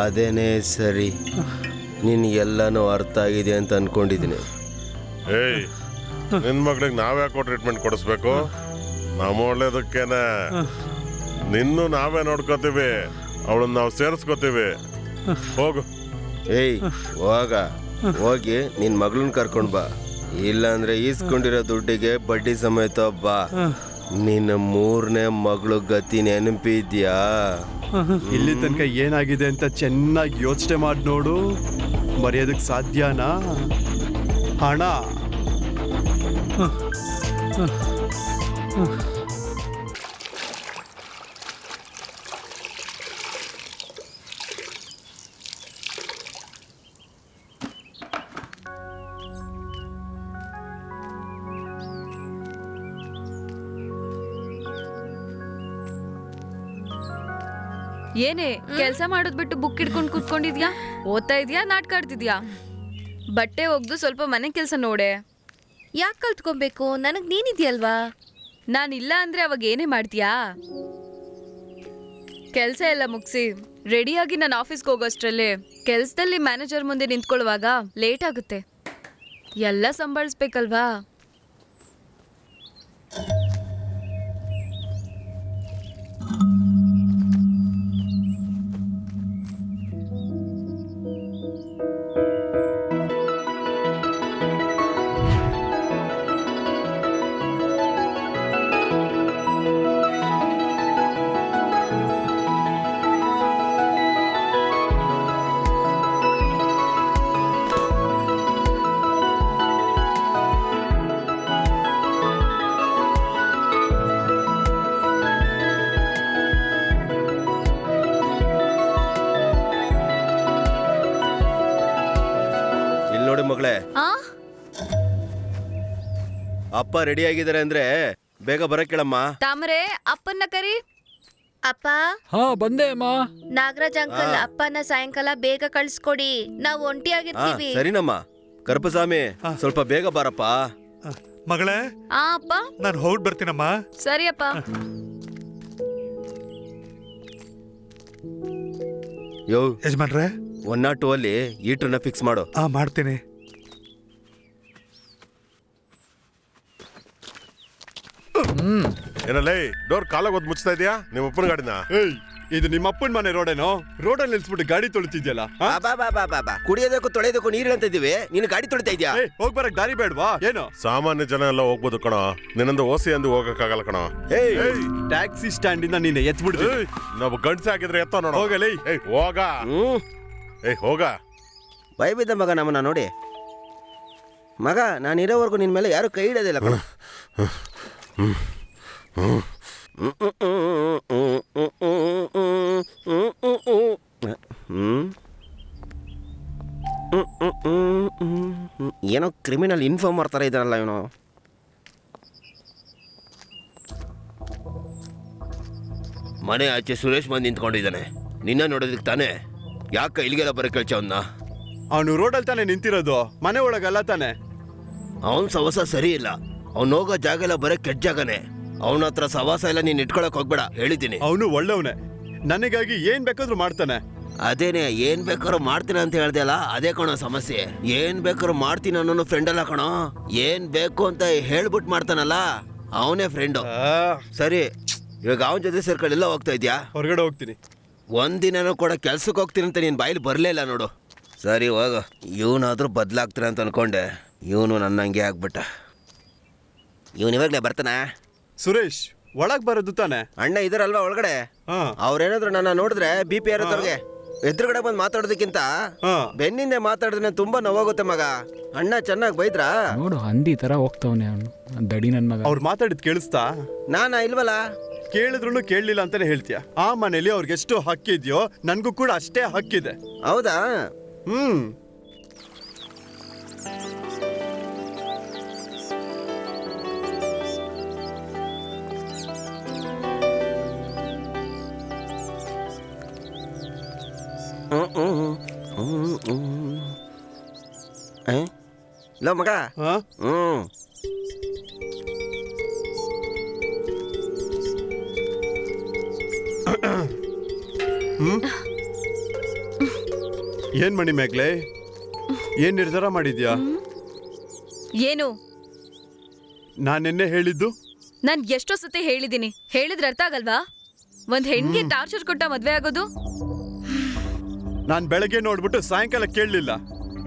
ಅದೇನೇ ಸರಿ. ನಿನ್ಗೆಲ್ಲನೂ ಅರ್ಥ ಆಗಿದೆ ಅಂತ ಅನ್ಕೊಂಡಿದ್ದೀನಿ. ಏಯ್, ನಿನ್ ಮಗಳಿಗೆ ನಾವ್ಯಾಕೋ ಟ್ರೀಟ್ಮೆಂಟ್ ಕೊಡಿಸ್ಬೇಕು? ನಮ್ಮ ಒಳ್ಳೇದಕ್ಕೇನೆ. ನಿನ್ನೂ ನಾವೇ ನೋಡ್ಕೋತೀವಿ, ಅವಳನ್ನ ನಾವು ಸೇರಿಸ್ಕೋತೀವಿ. ಹೋಗು. ಏಯ್ ಹೋಗಿ ನಿನ್ ಮಗಳನ್ನ ಕರ್ಕೊಂಡ್ ಬಾ. ಇಲ್ಲಾಂದ್ರೆ ಈಸ್ಕೊಂಡಿರೋ ದುಡ್ಡಿಗೆ ಬಡ್ಡಿ ಸಮೇತ ಬಾ. ನಿನ್ನ 3ನೇ ಮಗಳು ಗತಿ ನೆನಪಿದ್ಯಾ? ಇಲ್ಲಿ ತನಕ ಏನಾಗಿದೆ ಅಂತ ಚೆನ್ನಾಗಿ ಯೋಚನೆ ಮಾಡಿ ನೋಡು. ಮರೆಯೋದಕ್ಕೆ ಸಾಧ್ಯನಾ? ಹಣ ಏನೇ ಕೆಲ್ಸ ಮಾಡೋದ್ ಬಿಟ್ಟು ಬುಕ್ ಹಿಡ್ಕೊಂಡು ಕೂತ್ಕೊಂಡಿದ್ಯಾ? ಓದ್ತಾ ಇದ್ಯಾ, ನಾಟಕ ಆಡ್ತಿದ್ಯಾ? ಬಟ್ಟೆ ಒಗ್ದು ಸ್ವಲ್ಪ ಮನೆ ಕೆಲ್ಸ ನೋಡೆ. ಯಾಕೆ ಕಲ್ತ್ಕೊಬೇಕು? ನನಗ್ ನೀನಿದ್ಯಲ್ವಾ? ನಾನಿಲ್ಲ ಅಂದ್ರೆ ಅವಾಗ ಏನೇ ಮಾಡ್ತೀಯಾ? ಕೆಲ್ಸ ಎಲ್ಲ ಮುಗಿಸಿ ರೆಡಿಯಾಗಿ ನಾನು ಆಫೀಸ್ಗೆ ಹೋಗೋಷ್ಟ್ರಲ್ಲೇ ಕೆಲ್ಸದಲ್ಲಿ ಮ್ಯಾನೇಜರ್ ಮುಂದೆ ನಿಂತ್ಕೊಳ್ಳುವಾಗ ಲೇಟ್ ಆಗುತ್ತೆ. ಎಲ್ಲ ಸಂಭಾಳಿಸ್ಬೇಕಲ್ವಾ? ನೋಡಿ ಮಗಳೇ, ಅಪ್ಪ ರೆಡಿ ಆಗಿದ್ದಾರೆ ಅಂದ್ರೆ ಬೇಗ ಬರಕ್ಕೇಳಮ್ಮ. ತಾಮರೆ, ಅಪ್ಪನ್ನ ಕರಿ. ಅಪ್ಪ. ಹಾ ಬಂದೆ ಅಮ್ಮ. ನಾಗರಾಜ್ ಅಂಕಲ್, ಅಪ್ಪನ ಸಾಯಂಕಾಲ ಬೇಗ ಕಳ್ಸ್ಕೊಡಿ, ನಾವು ಒಂಟಿಯಾಗಿರ್ತೀವಿ. ಸರಿನಮ್ಮ. ಕರಪಸ್ವಾಮಿ, ಸ್ವಲ್ಪ ಬೇಗ ಬಾರಪ್ಪ. ಮಗಳೇ, ಅಪ್ಪ ನಾನು ಹೊರಟ್ ಬರ್ತೀನಮ್ಮ. ಸರಿ ಅಪ್ಪ. ಯೋ ಯಜಮಾನ್ರೆ, 102 ಅಲ್ಲಿ ಈಟ್ರನ್ನ ಫಿಕ್ಸ್ ಮಾಡು. ಮಾಡ್ತೀನಿ. ಏನಲ್ಲೇ ಡೋರ್ ಕಾಲಾಗೋದ್ ಮುಚ್ತಾ ಇದೆಯಾ? ನಿಮ್ಮ ಅಪ್ಪನ ಗಾಡಿನ? ಇದು ನಿಮ್ಮ ಅಪ್ಪನ ಮನೆ ರೋಡೇನೋ? ರೋಡಲ್ಲಿ ನಿಲ್ಸ್ಬಿಟ್ಟು ಗಾಡಿ ತೊಳಿತಿದ್ಯಲ್ಲ? ಕುಡಿಯೋದಕ್ಕೂ ತೊಳೆಯೋದಕ್ಕೂ ನೀರು ಅಂತ ಇದೀವಿ, ನೀನು ಗಾಡಿ ತೊಳಿತಾ ಇದ್ಯಾ? ಹೋಗ್ ಬರಕ್ ದಾರಿ ಬೇಡವಾ ಏನು? ಸಾಮಾನ್ಯ ಜನ ಎಲ್ಲ ಹೋಗ್ಬೋದು ಕಣೋ, ನಿನ್ನಂದು ಓಸಿ ಅಂದು ಹೋಗಕ್ಕಾಗಲ್ಲ ಕಣೋ. ಟ್ಯಾಕ್ಸಿ ಸ್ಟ್ಯಾಂಡ್ ಇಂದ ನೀನು ಎತ್ಬಿಡ್ತೀವಿ. ನಾವು ಗಂಡ್ಸೆ ಆಗಿದ್ರೆ ಎತ್ತ ನೋಡ. ಹೋಗಲೇ. ಹೋಗ. ಹೋಗ. ಭಯಬಿದ್ದ ಮಗ ನಮ್ಮನ್ನ ನೋಡಿ. ಮಗ, ನಾನಿರೋವರೆಗೂ ನಿನ್ ಮೇಲೆ ಯಾರು ಕೈ ಹಿಡೋದಿಲ್ಲ ಕಣ. ಏನೋ ಕ್ರಿಮಿನಲ್ ಇನ್ಫಾರ್ಮರ್ ಥರ ಇದ್ದಾನಲ್ಲ ಇವನು. ಮನೆ ಆಚೆ ಸುರೇಶ್ ಬಂದು ನಿಂತ್ಕೊಂಡಿದ್ದಾನೆ. ನಿನ್ನ ನೋಡೋದಕ್ಕೆ ತಾನೇ. ಯಾಕೆ ಇಲ್ಲಿಗೆಲ್ಲ ಬರೋಕೆ ಕೇಳ್ಚ ಅವನ್ನ? ಅವನು ರೋಡಲ್ಲಿ ತಾನೇ ನಿಂತಿರೋದು, ಮನೆ ಒಳಗಲ್ಲ ತಾನೆ. ಅವನ ಸವಾಸ ಸರಿ ಇಲ್ಲ. ಅವ್ನು ಹೋಗೋ ಜಾಗ ಎಲ್ಲ ಬರೋ ಕೆಟ್ಟ ಜಾಗನೇ. ಅವನ ಹತ್ರ ಸವಾಸ ಎಲ್ಲ ನೀನು ಇಟ್ಕೊಳಕ್ ಹೋಗ್ಬೇಡ, ಹೇಳಿದ್ದೀನಿ. ಅವನು ಒಳ್ಳೆವನೇ, ನನಗಾಗಿ ಏನ್ ಬೇಕಾದ್ರೂ ಮಾಡ್ತಾನೆ. ಅದೇನೆ, ಏನ್ ಬೇಕಾದ್ರೂ ಮಾಡ್ತೀನಿ ಅಂತ ಹೇಳ್ದೆ ಅಲ್ಲ, ಅದೇ ಕಣೋ ಸಮಸ್ಯೆ. ಏನ್ ಬೇಕಾದ್ರೂ ಮಾಡ್ತೀನಿ ಅನ್ನೋ ಫ್ರೆಂಡ್ ಅಲ್ಲ ಕಣೋ. ಏನ್ ಬೇಕು ಅಂತ ಹೇಳ್ಬಿಟ್ಟು ಮಾಡ್ತಾನಲ್ಲ, ಅವನೇ ಫ್ರೆಂಡು. ಸರಿ, ಇವಾಗ ಅವನ ಜೊತೆ ಸೇರ್ಕೊಂಡು ಎಲ್ಲ ಹೋಗ್ತಾ ಇದ್ಯಾ? ಹೊರಗಡೆ ಹೋಗ್ತೀನಿ. ಒಂದಿನನೂ ಕೂಡ ಕೆಲ್ಸಕ್ಕೆ ಹೋಗ್ತೀನಿ ಅಂತ ನೀನು ಬಾಯಿಲಿ ಬರಲೇ ಇಲ್ಲ ನೋಡು. ಸರಿ ಹೋಗು. ಇವನಾದ್ರೂ ಬದಲಾಗ್ತಾನೆ ಅಂತ ಅನ್ಕೊಂಡೆ, ಇವನು ನನ್ನಂಗೆ ಆಗ್ಬಿಟ್ಟ. ಇವನು ಇವಾಗಲೇ ಬರ್ತಾನ? ಸುರೇಶ್ ಒಳಗ್ ಬರೋದು ತಾನೆ. ಅಣ್ಣ ಇದರಲ್ವಾ ಒಳಗಡೆ? ಅವ್ರೇನಾದ್ರು ನನ್ನ ನೋಡಿದ್ರೆ ಬಿ ಪಿ ಏರುತ್ತವ್ರಿಗೆ. ಎದುರುಗಡೆ ಬಂದು ಮಾತಾಡೋದಕ್ಕಿಂತ ಬೆನ್ನಿಂದೆ ಮಾತಾಡಿದ್ರೆ ತುಂಬಾ ನೋವಾಗುತ್ತೆ ಮಗ. ಅಣ್ಣ ಚೆನ್ನಾಗಿ ಬೈದ್ರಾ? ನೋಡು ಹಂದಿ ತರ ಹೋಗ್ತಾವನೆ ಅವನು, ದಡಿ ನನ್ ಮಗ. ಅವ್ರು ಮಾತಾಡಿದ್ ಕೇಳಿಸ್ತಾ? ನಾನಾ ಇಲ್ವಲ್ಲ. ಕೇಳಿದ್ರು ಕೇಳಲಿಲ್ಲ ಅಂತಾನೆ ಹೇಳ್ತೀಯ. ಆ ಮನೇಲಿ ಅವ್ರಿಗೆ ಎಷ್ಟು ಹಕ್ಕಿದ್ಯೋ ನನ್ಗೂ ಕೂಡ ಅಷ್ಟೇ ಹಕ್ಕಿದೆ. ಹೌದಾ? ಹ್ಮ್. ಇಲ್ಲ ಮಗ. ಏನ್ ಮಣಿ ಮೇಗ್ಲೆ, ಏನ್ ನಿರ್ಧಾರ ಮಾಡಿದ್ಯಾ? ಏನು? ನಾನ್ ನಿನ್ನೆ ಹೇಳಿದ್ದು. ನಾನ್ ಎಷ್ಟೋ ಸತಿ ಹೇಳಿದೀನಿ, ಹೇಳಿದ್ರೆ ಅರ್ಥ ಆಗಲ್ವಾ? ಒಂದ್ ಹೆಣ್ಗೆ ಟಾರ್ಚರ್ ಕೊಟ್ಟ ಮದ್ವೆ ಆಗೋದು? ನಾನ್ ಬೆಳಗ್ಗೆ ನೋಡ್ಬಿಟ್ಟು ಸಾಯಂಕಾಲ ಕೇಳಲಿಲ್ಲ.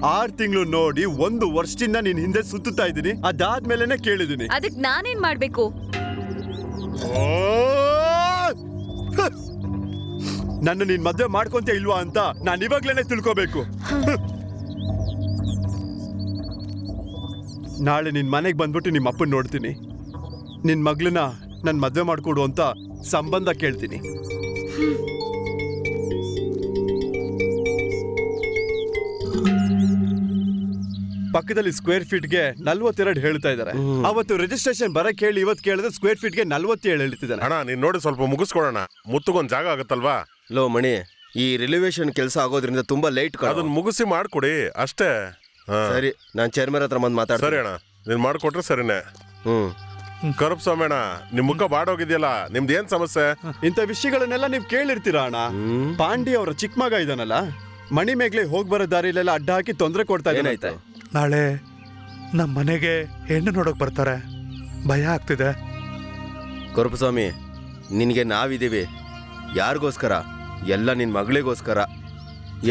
6 ತಿಂಗಳು ನೋಡಿ 1 ವರ್ಷದಿಂದ ನಿನ್ ಹಿಂದೆ ಸುತ್ತುತ್ತಾ ಇದ್ದೀನಿ. ಅದಾದ್ಮೇಲೆನೆ ಕೇಳಿದೀನಿ. ಅದಕ್ ನಾನೇನ್ ಮಾಡ್ಬೇಕು? ನನ್ನ ನೀನ್ ಮದ್ವೆ ಮಾಡ್ಕೊಂತ ಇಲ್ವಾ ಅಂತ ನಾನ್ ಇವಾಗ್ಲೇನೆ ತಿಳ್ಕೋಬೇಕು. ನಾಳೆ ನಿನ್ ಮನೆಗ್ ಬಂದ್ಬಿಟ್ಟು ನಿಮ್ಮ ಅಪ್ಪನ್ ನೋಡ್ತೀನಿ. ನಿನ್ ಮಗ್ಳನ್ನ ನನ್ ಮದ್ವೆ ಮಾಡ್ಕೊಡು ಅಂತ ಸಂಬಂಧ ಕೇಳ್ತೀನಿ. ಪಕ್ಕದಲ್ಲಿ ಸ್ಕ್ವೇರ್ ಫೀಟ್ಗೆ 42 ಹೇಳ್ತಾ ಇದಾರೆ. ಅವತ್ತು ರಿಜಿಸ್ಟ್ರೇಷನ್ ಬರಕ್ ಹೇಳಿ ಇವತ್ತು ಕೇಳಿದ್ರೆ ಸ್ಕ್ವೇರ್ ಫೀಟ್ಗೆ 47 ಹೇಳ್ತಿದ್ದಾನೆ. ಅಣ್ಣ ನೀನ್ ನೋಡಿ ಸ್ವಲ್ಪ ಮುಗಿಸ್ಕೊಡೋಣ, ಮುತ್ತುಗೊಂದ್ ಜಾಗ ಆಗತ್ತಲ್ವಾ? ಲೋ ಮಣಿ, ಈ ರಿಲಿವೇಶನ್ ಕೆಲಸ ಆಗೋದ್ರಿಂದ ತುಂಬಾ ಲೇಟ್. ಅದನ್ನ ಮುಗಿಸಿ ಮಾಡ್ಕೊಡಿ ಅಷ್ಟೇ. ಸರಿ, ನಾನ್ ಚೇರ್ಮನ್ ಹತ್ರ ಬಂದು ಮಾತಾಡ್ತೀನಿ. ಸರಿ ಅಣ್ಣ, ನೀನ್ ಮಾಡ್ಕೊಟ್ರೆ ಸರಿನೇ. ಕರುಪ್ ಸ್ವಾಮಿ ಅಣ್ಣ, ನಿಮ್ ಮುಖ ಬಾಡೋಗಿದ್ಯಲ್ಲ, ನಿಮ್ದು ಏನ್ ಸಮಸ್ಯೆ? ಇಂಥ ವಿಷಯಗಳನ್ನೆಲ್ಲ ನೀವ್ ಕೇಳಿರ್ತೀರಾ ಅಣ್ಣ? ಪಾಂಡಿ ಅವರ ಚಿಕ್ಕ ಮಗ ಇದಾನಲ್ಲ, ಮಣಿ ಮೇಗ್ಲೆ ಹೋಗ್ ಬರೋ ದಾರಿಲೆಲ್ಲ ಅಡ್ಡ ಹಾಕಿ ತೊಂದರೆ ಕೊಡ್ತಾ ಇದ್ದಾನೆ. ನಾಳೆ ನಮ್ಮ ಮನೆಗೆ ಹೆಣ್ಣು ನೋಡಕ್ ಬರ್ತಾರೆ, ಭಯ ಆಗ್ತಿದೆ. ಕರುಪಸ್ವಾಮಿ, ನಿನಗೆ ನಾವಿದ್ದೀವಿ. ಯಾರಿಗೋಸ್ಕರ? ಎಲ್ಲ ನಿನ್ನ ಮಗಳಿಗೋಸ್ಕರ.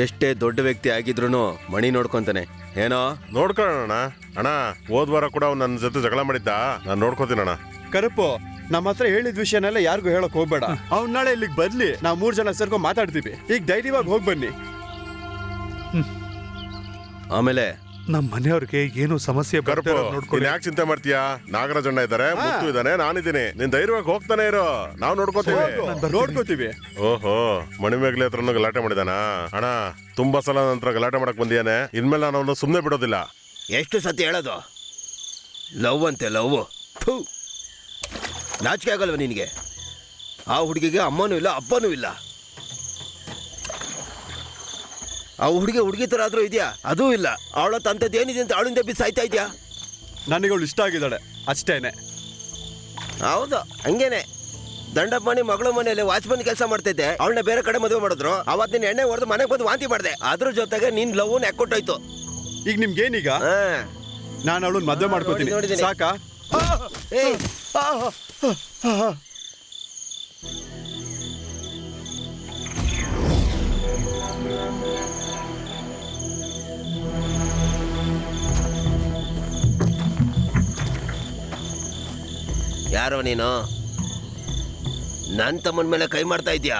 ಎಷ್ಟೇ ದೊಡ್ಡ ವ್ಯಕ್ತಿ ಆಗಿದ್ರು ಮಣಿ ನೋಡ್ಕೊಂತಾನೆ. ಏನೋ ನೋಡ್ಕೊಳ್ಳೋಣ ಅಣ್ಣ. ಹೋದ್ ವಾರ ಕೂಡ ಅವ್ನು ನನ್ನ ಜೊತೆ ಜಗಳ ಮಾಡಿದ್ದ, ನಾನು ನೋಡ್ಕೋತೀನಿ ಅಣ್ಣ. ಕರುಪು, ನಮ್ಮ ಹತ್ರ ಹೇಳಿದ ವಿಷಯನೆಲ್ಲ ಯಾರಿಗೂ ಹೇಳಕ್ ಹೋಗ್ಬೇಡ. ಅವ್ನ ನಾಳೆ ಇಲ್ಲಿಗೆ ಬರ್ಲಿ, ನಾವು 3 ಜನ ಸೇರ್ಕೊಂಡು ಮಾತಾಡ್ತೀವಿ. ಈಗ ಧೈರ್ಯವಾಗಿ ಹೋಗಿ ಬನ್ನಿ. ಆಮೇಲೆ ನಮ್ಮ ಮನೆಯವ್ರಿಗೆ ಏನು ಸಮಸ್ಯೆ ಕರುಪು, ನೀನ್ ಯಾಕೆ ಚಿಂತೆ ಮಾಡ್ತೀಯಾ? ನಾಗರಾಜಣ್ಣ ಇದಾರೆ, ಮುತ್ತು ಇದಾನೆ, ನಾನಿದ್ದೀನಿ. ನೀನ್ ಧೈರ್ಯವಾಗಿ ಹೋಗ್ತಾನೆ ಇರೋ, ನಾವು ನೋಡ್ಕೋತೀವಿ. ಓಹೋ, ಮಣಿಮೇಗ್ಲೆ ಹತ್ರನು ಗಲಾಟೆ ಮಾಡಿದಾನ ಅಣ್ಣ? ತುಂಬಾ ಸಲ ನಂತರ ಗಲಾಟೆ ಮಾಡಕ್ ಬಂದಿಯಾನೆ. ಇನ್ಮೇಲೆ ನಾನು ಅವನು ಸುಮ್ಮನೆ ಬಿಡೋದಿಲ್ಲ. ಎಷ್ಟು ಸತಿ ಹೇಳೋದು? ಲವ್ ಅಂತೆ ಲವ್. ನಾಚಿಕೆ ಆಗಲ್ವ ನಿನಗೆ? ಆ ಹುಡುಗಿಗೆ ಅಮ್ಮನೂ ಇಲ್ಲ, ಅಪ್ಪನೂ ಇಲ್ಲ. ಆ ಹುಡುಗಿ ಥರ ಆದ್ರೂ ಇದೆಯಾ? ಅದೂ ಇಲ್ಲ. ಅವಳ ತಂತದ್ದು ಏನಿದೆ ಅಂತ ಅವಳಿಂದ ಬಿದ್ದು ಸಾಯ್ತಾ ಇದೆಯಾ? ನನಗೆ ಅವಳು ಇಷ್ಟ ಆಗಿದ್ದಾಳೆ ಅಷ್ಟೇನೆ. ಹೌದು, ಹಂಗೇನೆ. ದಂಡಪ್ಪಣಿ ಮಗಳು ಮನೆಯಲ್ಲಿ ವಾಚ್ಮನ್ ಕೆಲಸ ಮಾಡ್ತೈತೆ. ಅವಳನ್ನ ಬೇರೆ ಕಡೆ ಮದುವೆ ಮಾಡಿದ್ರು. ಅವತ್ತು ನಿನ್ನ ಎಣ್ಣೆ ಹೊಡೆದು ಮನೆಗೆ ಬಂದು ವಾಂತಿ ಮಾಡಿದೆ. ಅದ್ರ ಜೊತೆಗೆ ನಿನ್ ಲವ್ ಎಕ್ಕೊಟ್ಟೋಯ್ತು. ಈಗ ನಿಮ್ಗೇನೀಗ? ನಾನು ಅವಳನ್ನ ಮದುವೆ ಮಾಡ್ಕೋತೀನಿ, ಸಾಕಾ? ಯಾರೋ ನೀನು? ನನ್ನ ತಮ್ಮನ ಮೇಲೆ ಕೈ ಮಾಡ್ತಾ ಇದೀಯಾ?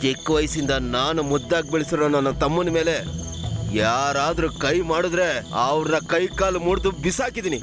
ಚಿಕ್ಕ ವಯಸ್ಸಿಂದ ನಾನು ಮುದ್ದಾಗಿ ಬೆಳೆಸಿರೋ ನನ್ನ ತಮ್ಮನ ಮೇಲೆ ಯಾರಾದ್ರೂ ಕೈ ಮಾಡಿದ್ರೆ ಅವ್ರ ಕೈ ಕಾಲು ಮುರಿದು ಬಿಸಾಕಿದೀನಿ.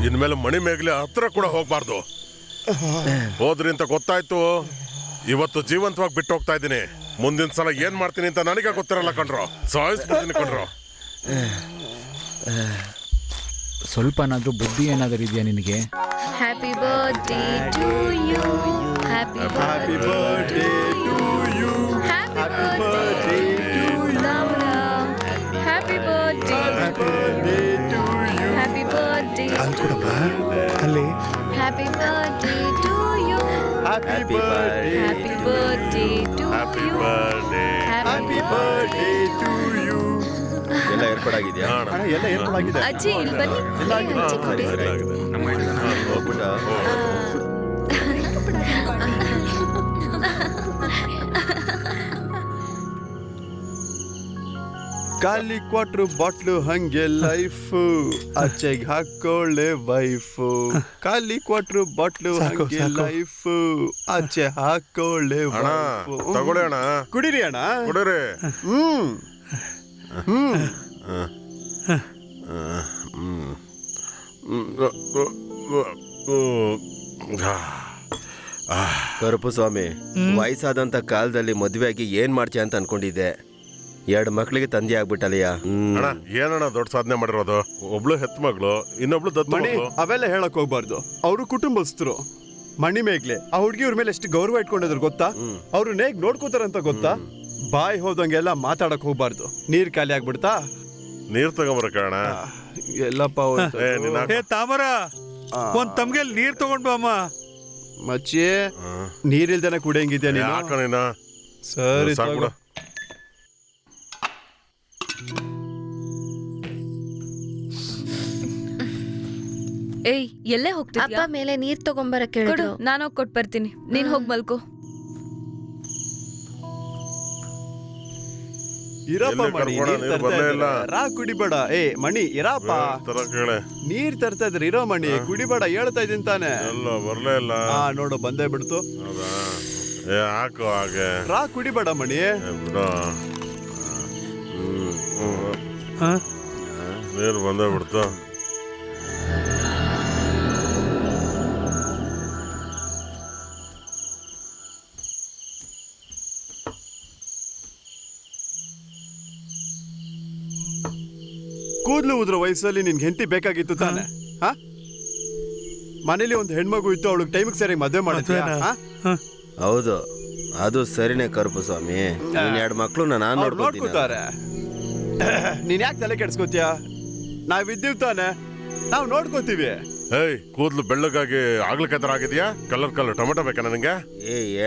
ಇನ್ಮೇಲೆ ಮಣಿ ಮೇಗ್ಲೆ ಹತ್ರ ಕೂಡ ಹೋಗ್ಬಾರ್ದು. ಹೋದ್ರಿ ಅಂತ ಗೊತ್ತಾಯ್ತು. ಇವತ್ತು ಜೀವಂತವಾಗಿ ಬಿಟ್ಟು ಹೋಗ್ತಾ ಇದ್ದೀನಿ. ಮುಂದಿನ ಸಲ ಏನ್ ಮಾಡ್ತೀನಿ ಅಂತ ನನಗೆ ಗೊತ್ತಿರಲ್ಲ ಕಣ್ರೋ. ಸಾಯಿಸ್ಬಿಡ್ತೀನಿ ಕಣ್ರೋ. ಸ್ವಲ್ಪನಾದ್ರೂ ಬುದ್ಧಿ ಏನಾದರೂ ಇದೆಯಾ ನಿನಗೆ? Happy birthday to you, happy birthday to you, happy birthday to Ram, happy birthday to you, happy birthday ಅಲ್ಲಿ ಕೊಡಪ್ಪ ಅಲ್ಲಿ. Happy birthday to you, happy birthday happy birthday to happy you, birthday. Happy birthday to you. ಎಲ್ಲ ಏರ್ಪಾಡಾಗಿದೆಯಾ? ಅಣ್ಣ ಎಲ್ಲ ಏರ್ಪಾಡಾಗಿದೆ. ಅಜ್ಜಿ ಇಲ್ಲಿ ಬನ್ನಿ. ಎಲ್ಲ ಆಗಿದೆ. ಅಜ್ಜಿ ಕೊಡಿ. ಹೋಗ್ಬಿಟ್ಟ. ಖಾಲಿ ಕ್ವಾಟ್ರು ಬಾಟ್ಲು ಹಂಗೆ ಲೈಫು, ಆಚೆಗೆ ಹಾಕೊಳ್ಳೆ ವೈಫು. ಖಾಲಿ ಕ್ವಾಟ್ರು ಬಾಟ್ಲು ಸಾಕು, ಹಂಗೆ ಸಾಕು. ಲೈಫು, ಆಚೆ ಹಾಕೊಳ್ಳೆ ಅಣ್ಣ ವೈಫು. ತಗೊಳ್ಳಿ ಅಣ್ಣ, ಕುಡೀರಿ ಅಣ್ಣ. ಕೊಡಿರಿ. ಹ್ಮ್ ಹ್ಮ್ ಕರುಪು ಸ್ವಾಮಿ, ವಯಸ್ಸಾದಂತ ಕಾಲದಲ್ಲಿ ಮದುವೆಯಾಗಿ ಏನ್ ಮಾಡ್ತೀಯ ಅಂತ ಅನ್ಕೊಂಡಿದ್ದೆ. 2 ಮಕ್ಳಿಗೆ ತಂದೆ ಆಗ್ಬಿಟ್ಟಲ್ಲಯ್ಯ. ಅಣ್ಣ ಏನಣ್ಣ ದೊಡ್ಡ ಸಾಧನೆ ಮಾಡಿರೋದು. ಒಬ್ಳು ಹೆತ್ ಮಗಳು, ಇನ್ನೊಬ್ಳು ದತ್ತು ಮಣಿ ಮಗಳು. ಅವೆಲ್ಲ ಹೇಳಕ್ ಹೋಗ್ಬಾರ್ದು. ಅವರು ಕುಟುಂಬಸ್ಥರು. ಮಣಿ ಮೇಗ್ಲೆ ಆ ಹುಡ್ಗಿ ಇವ್ರ ಮೇಲೆ ಎಷ್ಟು ಗೌರವ ಇಟ್ಕೊಂಡಿದ್ರು ಗೊತ್ತಾ? ಅವ್ರು ನೇಗ್ ನೋಡ್ಕೋತಾರಂತ ಗೊತ್ತಾ? ಬಾಯ್ ಹೋದಂಗೆಲ್ಲ ಮಾತಾಡಕ್ ಹೋಗ್ಬಾರ್ದು. ನೀರ್ ಖಾಲಿ ಆಗ್ಬಿಡ್ತಾ? ನೀರ್ ತಗೊಂಬರಕಣ. ಎಲ್ಲಪ್ಪ ಹೋಯ್ತು. ಏ ತಾಮರ, ಒಂದ್ ತಮ್ಗೆಲ್ ನೀರ್ ತಗೊಂಡ್ ಬಾ ಅಮ್ಮ. ಮಚ್ಚಿ ನೀರಿಲ್ದೇನೆ ಕುಡಿಯಂಗಿದ್ಯಾ ನೀನು? ಯಾಕ ನೀನ ಸರಿ ಸಾಕ್ಬಿಡು. ಏಯ್ ಎಲ್ಲೇ ಅಪ್ಪ ಹೋಗ್ತಿದ್ಯಾ? ಮೇಲೆ ನೀರ್ ತಗೊಂಬರಕ್ ಕೊಡು, ಹೇಳಿದ್ರು. ನಾನು ಹೋಗಿ ಕೊಟ್ಟು ಬರ್ತೀನಿ. ನೀನ್ ಹೋಗಿ ಮಲ್ಕೋ. ಇರಪ್ಪ ಎಲ್ಲಿ ಮಣಿ, ಕರ್ಕೊಳ, ನೀರ್ ನೀರ್ ತರ್ತಾ ಬರ್ಲೇ ಇಲ್ಲ. ಇದ್ದಾರೆ. ರಾ ಕುಡಿಬೇಡ. ಏ ಮಣಿ ಇರಪ್ಪ, ತರ ಕೇಳೆ. ನೀರ್ ತರ್ತಾ ಇದ್ರಿ. ಇರೋ ಮಣಿ, ಕುಡಿಬೇಡ ಹೇಳ್ತಾ ಇದೀನಿ ತಾನೆ. ಎಲ್ಲ ಬರ್ಲೇ ಇಲ್ಲ. ನೋಡು ಬಂದೇ ಬಿಡ್ತು. ಹೌದಾ? ಏ ಹಾಕು ಹಾಗೆ. ರಾ ಕುಡಿಬೇಡ ಮಣಿ. ಏ ಬಿಡು. ಹ? ನೀರು ಬಂದೇ ಬಿಡ್ತು. ಕೂದ್ಲು ಉದ್ರ ವಯಸ್ಸಲ್ಲಿ ನಿನ್ಗೆ ಹೆಂಡತಿ ಬೇಕಾಗಿತ್ತು ತಾನೆ? ಹಾ, ಮನೇಲಿ ಒಂದು ಹೆಣ್ಮಗು ಇತ್ತು, ಅವಳಿಗೆ ಟೈಮಿಗೆ ಸರಿಯಾಗಿ ಮದುವೆ ಮಾಡಿದ್ಯಾ? ಮದ್ವೆನಾ? ಹಾ? ಹೌದು, ಅದು ಸರಿನೇ ಕರುಪು ಸ್ವಾಮಿ. ನೀನ್ 2 ಮಕ್ಳು ನಾನು ಅವ್ರು ನೋಡ್ಕೊತೀನಿ. ನೋಡ್ಕೊತಾರೆ. ನೀನ್ ಯಾಕೆ ತಲೆ ಕೆಡ್ಸ್ಕೊತೀಯ? ನಾವಿದ್ದೀವಿ ತಾನೆ, ನಾವು ನೋಡ್ಕೋತೀವಿ. ಏಯ್ ಕೂದ್ಲು ಬೆಳ್ಳಗಾಗಿ ಆಗ್ಲಿಕ್ಕೆ ತರ ಆಗಿದ್ಯಾ? ಕಲರ್ ಟೊಮೆಟೊ ಬೇಕಾ ನನಗೆ?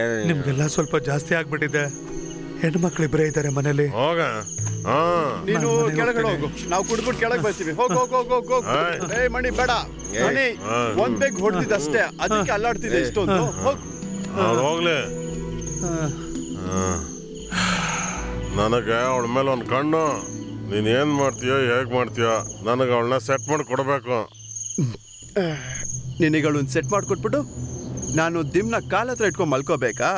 ಏನ್ ನಿಮ್ಗೆಲ್ಲ ಸ್ವಲ್ಪ ಜಾಸ್ತಿ ಆಗ್ಬಿಟ್ಟಿದೆ. ಹೆಣ್ಮಕ್ಳಿಬ್ರೇ ಇದ್ದಾರೆ ಮನೇಲಿ. ಹೋಗ. ಹಾ ನೀನು ನಾನ್ ಮನೆಗೆ ಕೆಳಗಡೆ ಹೋಗು, ಹೋಗ್ತೀನಿ. ನಾವು ಕುಡ್ಬಿಟ್ಟು ಕೆಳಗೆ ಬರ್ತೀವಿ. ಹೋಗ್ ಹೋಗ್ ಹೋಗ್ ಹೋಗ್ ಹೋಗ್. ಏಯ್. ಏಯ್ ಮಣಿ ಬೇಡ. ಏಯ್. ಮಣಿ ಒಂದ್ ಬೇಗ ಹೊಡ್ತಿದ್ದಷ್ಟೇ, ಅದಕ್ಕೆ ಅಲ್ಲಾಡ್ತಿದ್ದೆ ಇಷ್ಟೊಂದು. ಹೋಗ್. ಅವ್ರು ಹೋಗ್ಲಿ. ನನಗೆ ಅವಳ ಮೇಲೆ ಒಂದು ಕಣ್ಣು. ನೀನ್ ಏನ್ ಮಾಡ್ತೀಯೋ ಹೇಗ್ ಮಾಡ್ತೀಯೋ, ನನಗೆ ಅವಳನ್ನ ಸೆಟ್ ಮಾಡಿ ಕೊಡ್ಬೇಕು. ನಿನಗಳೊಂದು ಸೆಟ್ ಮಾಡ್ಕೊಟ್ಬಿಟ್ಟು ನಾನು ದಿಮ್ನ ಕಾಲ ಹತ್ರ ಇಟ್ಕೊಂಡ್ ಮಲ್ಕೋಬೇಕಾ?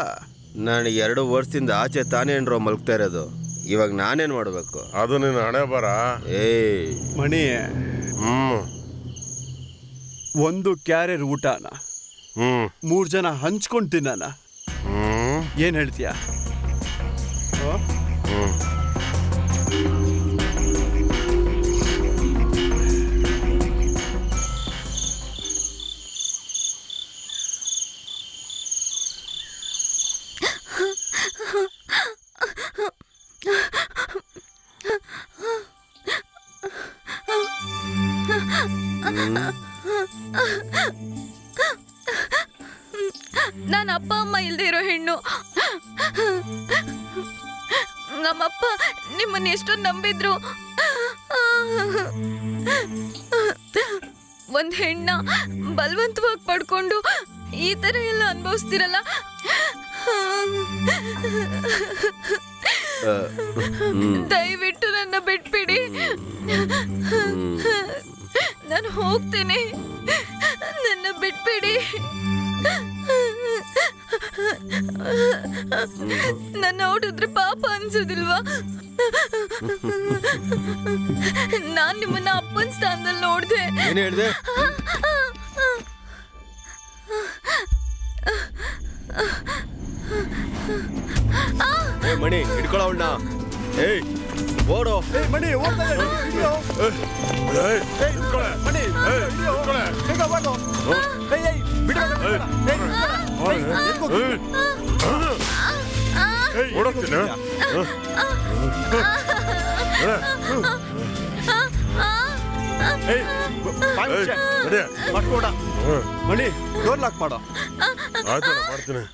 ನಾನು 2 ವರ್ಷದಿಂದ ಆಚೆ ತಾನೇ ಏನ್ರೋ ಮಲ್ಕ್ತಾ ಇರೋದು. ಇವಾಗ ನಾನೇನ್ ಮಾಡ್ಬೇಕು? ಅದು ನಿನ್ನ ಹಣೆ ಬರ. ಏಯ್ ಮಣಿ, ಹ್ಮ್ 1 ಕ್ಯಾರಿಯರ್ ಊಟನ ಹ್ಮ್ 3 ಜನ ಹಂಚ್ಕೊಂಡ್ ತಿನ್ನಣ. ಹ್ಮ್ ಏನ್ ಹೇಳ್ತೀಯ? ಹ್ಮ್ ನಾನು ಅಪ್ಪ ಅಮ್ಮ ಇಲ್ದೇ ಇರೋ ಹೆಣ್ಣು. ನಮ್ಮಪ್ಪ ನಿಮ್ಮನ್ನ ಎಷ್ಟೊಂದು ನಂಬಿದ್ರು. ಒಂದ್ ಹೆಣ್ಣ ಬಲವಂತವಾಗಿ ಪಡ್ಕೊಂಡು ಈ ತರ ಎಲ್ಲ ಅನುಭವಿಸ್ತಿರಲ್ಲ. ದಯವಿಟ್ಟು ನನ್ನ ಬಿಟ್ಬಿಡಿ, ನಾನು ಹೋಗ್ತೀನಿ, ನನ್ನ ಬಿಟ್ಬಿಡಿ. ನನ್ನ ನೋಡಿದ್ರೆ ಪಾಪ ಅನ್ಸೋದಿಲ್ವಾ? ನಾನ್ ನಿಮ್ಮನ್ನ ಅಪ್ಪನ ಸ್ಥಾನದಲ್ಲಿ ನೋಡ್ದೆ. ಏನು ಹೇಳ್ದೆ? ಮಣಿ ಹಿಡ್ಕೊಳ್ಳೋ ಅವಳನ್ನ. ಏಯ್ ಓಡೋ. ಮಣಿ ಓಡ್ತಾ ಇದೆ. ಹಿಡಿಯೋ. ಮಣಿ ಹಿಡಿಯೋ. ಬೇಗ ಓಡು. ಬಿಡು. ಓಡೋಗ್ತೀನಿ. ಮಾಡ್ಕೋಡ. ಮಣಿ ಡೋರ್ ಲಾಕ್ ಮಾಡೋ. ಆಯ್ತು ಮಾಡ್ತೀನಿ.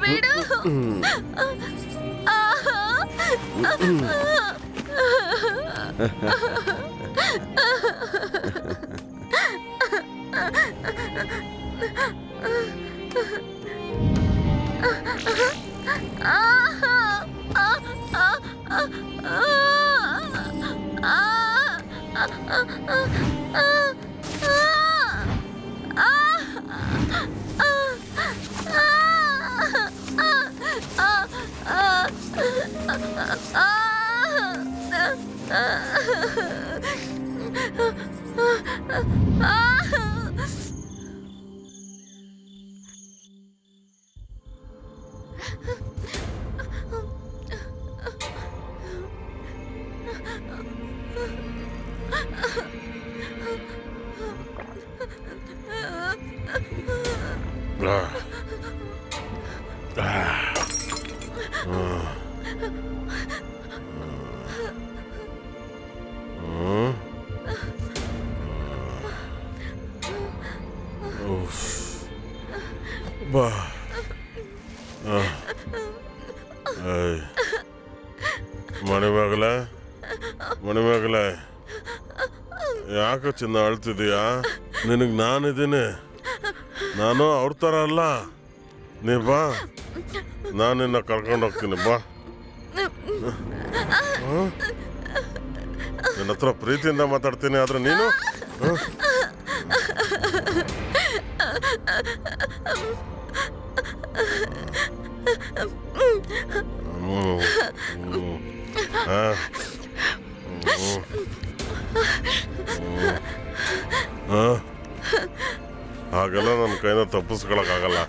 ಬಿಡು. ಬಾ. ಮಣಿಮಗಲೇ, ಮಣಿಮಗಲೇ, ಯಾಕೆ ಚಿನ್ನ ಅಳ್ತಿದೀಯಾ? ನಿನಗೆ ನಾನಿದ್ದೀನಿ, ನಾನು ಅವ್ರ ಥರ ಅಲ್ಲ. ನೀ ಬಾ, ನಾನು ನಿನ್ನ ಕರ್ಕೊಂಡು ಹೋಗ್ತೀನಿ. ಬಾ, ನಿನ್ನ ಹತ್ರ ಪ್ರೀತಿಯಿಂದ ಮಾತಾಡ್ತೀನಿ, ಆದ್ರೆ ನೀನು ಹಾಗೆಲ್ಲ ನನ್ನ ಕೈನ ತಪ್ಪಿಸ್ಕೊಳಕ್ಕಾಗಲ್ಲ.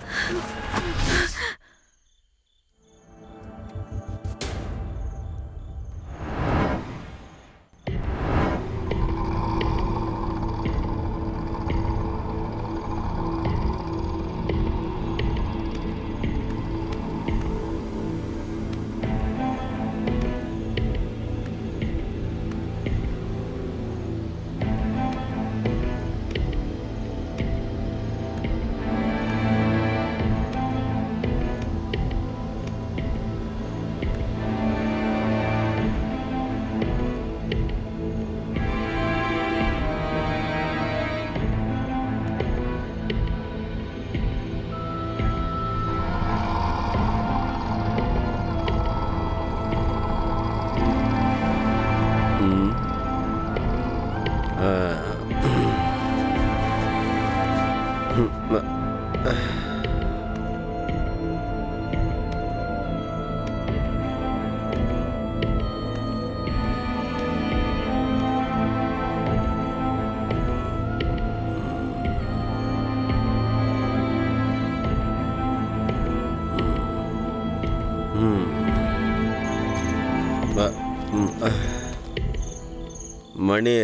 ಮಣಿ,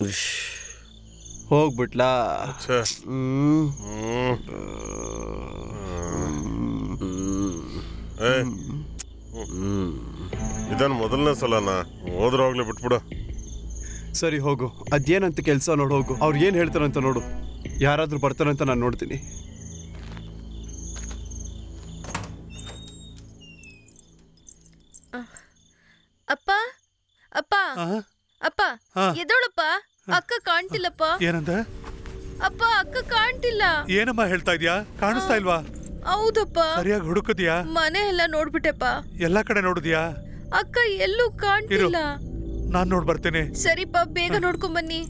ಉಶ್. ಹೋಗ್ಬಿಟ್ಲಾ? ಛೇ. ಹ್ಮ್. ಏ ಇದನ್ ಮೊದಲನೇ ಸಲನಾ? ಹೋಗ್ಲಿ ಬಿಟ್ಬಿಡು. ಸರಿ ಹೋಗು, ಅದೇನಂತ ಕೆಲಸ ನೋಡು. ಹೋಗು, ಅವ್ರು ಏನು ಹೇಳ್ತಾರಂತ ನೋಡು. ಯಾರಾದ್ರೂ ಬರ್ತಾರಂತ ನಾನು ನೋಡ್ತೀನಿ. ಅಪ್ಪ ಅಪ್ಪ ಆ? ಅಪ್ಪ ಆ. ಎದೋಳಪ್ಪ, ಅಕ್ಕ ಕಾಣ್ತಿಲ್ಲಪ್ಪ. ಏನಂದ? ಅಪ್ಪ ಅಕ್ಕ ಕಾಣ್ತಿಲ್ಲ. ಏನಮ್ಮ ಹೇಳ್ತಾ ಇದ್ಯಾ? ಕಾಣಿಸ್ತಾ ಇಲ್ವಾ? ಹೌದಪ್ಪ, ಸರಿಯಾಗಿ ಹುಡುಕದ್ಯಾ? ಮನೆ ಎಲ್ಲ ನೋಡ್ಬಿಟ್ಟೆಪ್ಪ. ಎಲ್ಲಾ ಕಡೆ ನೋಡಿದ್ಯಾ? ಅಕ್ಕ ಎಲ್ಲೂ ಕಾಣ್ತಿಲ್ಲ. ನಾನ್ ನೋಡ್ ಬರ್ತೇನೆ. ಸರಿಪ್ಪ, ಬೇಗ ನೋಡ್ಕೊಂಡ್ ಬನ್ನಿ.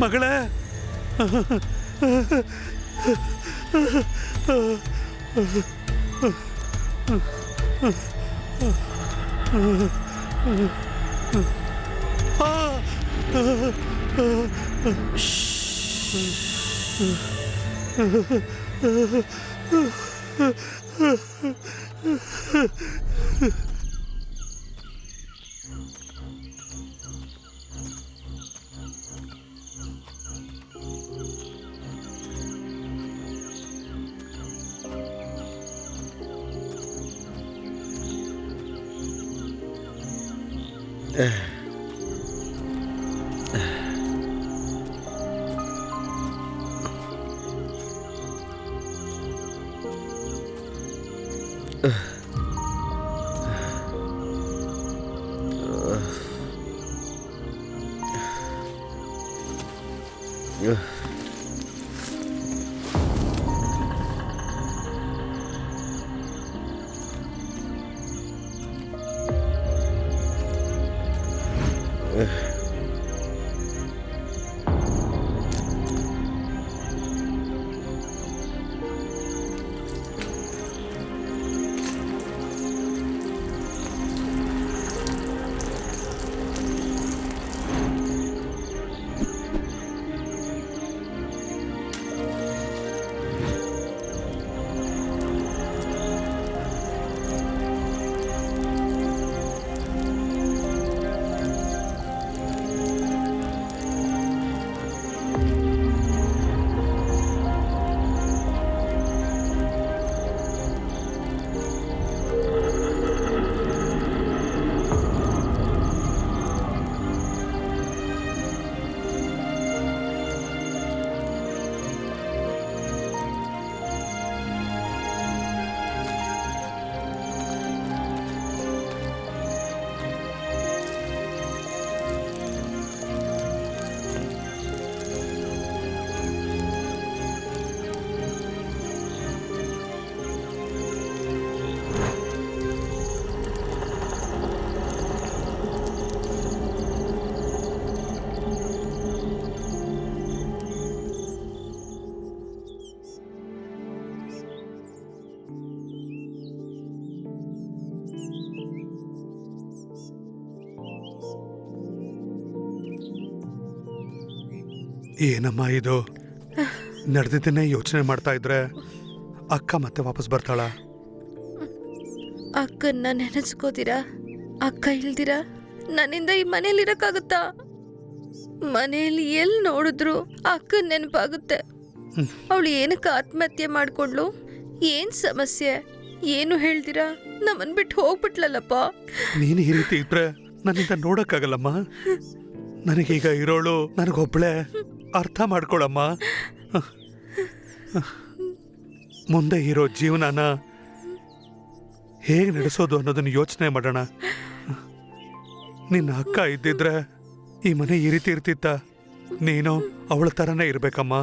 ಮಗಳೇ, ಏನಮ್ಮ ಇದು? ನಡೆದಿದ್ದನ್ನೇ ಯೋಚನೆ ಮಾಡ್ತಾ ಇದ್ರೆ ಅಕ್ಕ ಮತ್ತೆ ವಾಪಸ್ ಬರ್ತಾಳ? ಅಕ್ಕನ್ನ ನೆನೆಸ್ಕೋತೀರಾ? ಅಕ್ಕ ಇಲ್ದಿರಾ ನನ್ನಿಂದ ಈ ಮನೇಲಿ ಇರಕ್ಕಾಗುತ್ತಾ? ಮನೆಯಲ್ಲಿ ಎಲ್ಲಿ ನೋಡಿದ್ರು ಅಕ್ಕನ ನೆನಪಾಗುತ್ತೆ. ಅವಳು ಏನಕ್ಕೆ ಆತ್ಮಹತ್ಯೆ ಮಾಡ್ಕೊಂಡ್ಲು? ಏನ್ ಸಮಸ್ಯೆ? ಏನು ಹೇಳ್ದಿರಾ ನಮ್ಮನ್ ಬಿಟ್ಟು ಹೋಗ್ಬಿಟ್ಲಲ್ಲಪ್ಪ. ನೀನು ಈ ರೀತಿ ಇದ್ರೆ ನನ್ನಿಂದ ನೋಡಕ್ಕಾಗಲ್ಲಮ್ಮ. ನನಗೀಗ ಇರೋಳು ನನಗೊಬ್ಳೆ. ಅರ್ಥ ಮಾಡ್ಕೊಳಮ್ಮ. ಮುಂದೆ ಇರೋ ಜೀವನನ ಹೇಗೆ ನಡೆಸೋದು ಅನ್ನೋದನ್ನ ಯೋಚನೆ ಮಾಡೋಣ. ನಿನ್ನ ಅಕ್ಕ ಇದ್ದಿದ್ರೆ ಈ ಮನೆ ಈ ರೀತಿ ಇರ್ತಿತ್ತ? ನೀನು ಅವಳ ಥರನೇ ಇರ್ಬೇಕಮ್ಮ.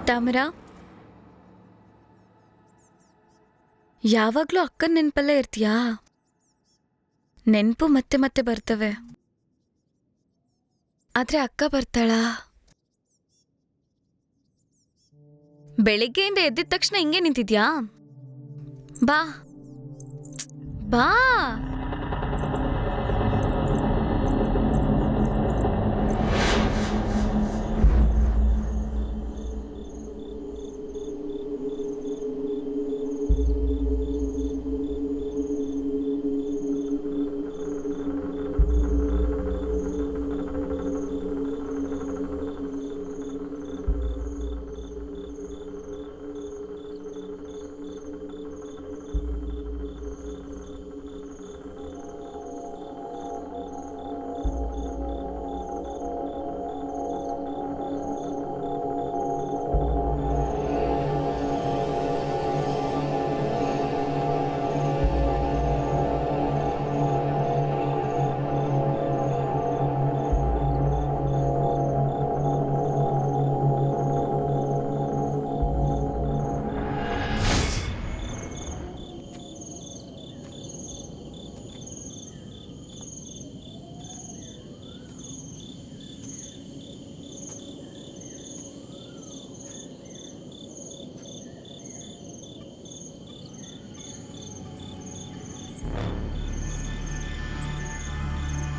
ತಾಮರ, ಯಾವಾಗ್ಲೂ ಅಕ್ಕನ ನೆನ್ಪಲ್ಲೇ ಇರ್ತೀಯಾ? ನೆನ್ಪು ಮತ್ತೆ ಮತ್ತೆ ಬರ್ತವೆ, ಆದ್ರೆ ಅಕ್ಕ ಬರ್ತಾಳಾ? ಬೆಳಿಗ್ಗೆಯಿಂದ ಎದ್ದಿದ ತಕ್ಷಣ ಹಿಂಗೆ ನಿಂತಿದ್ಯಾ? ಬಾ ಬಾ.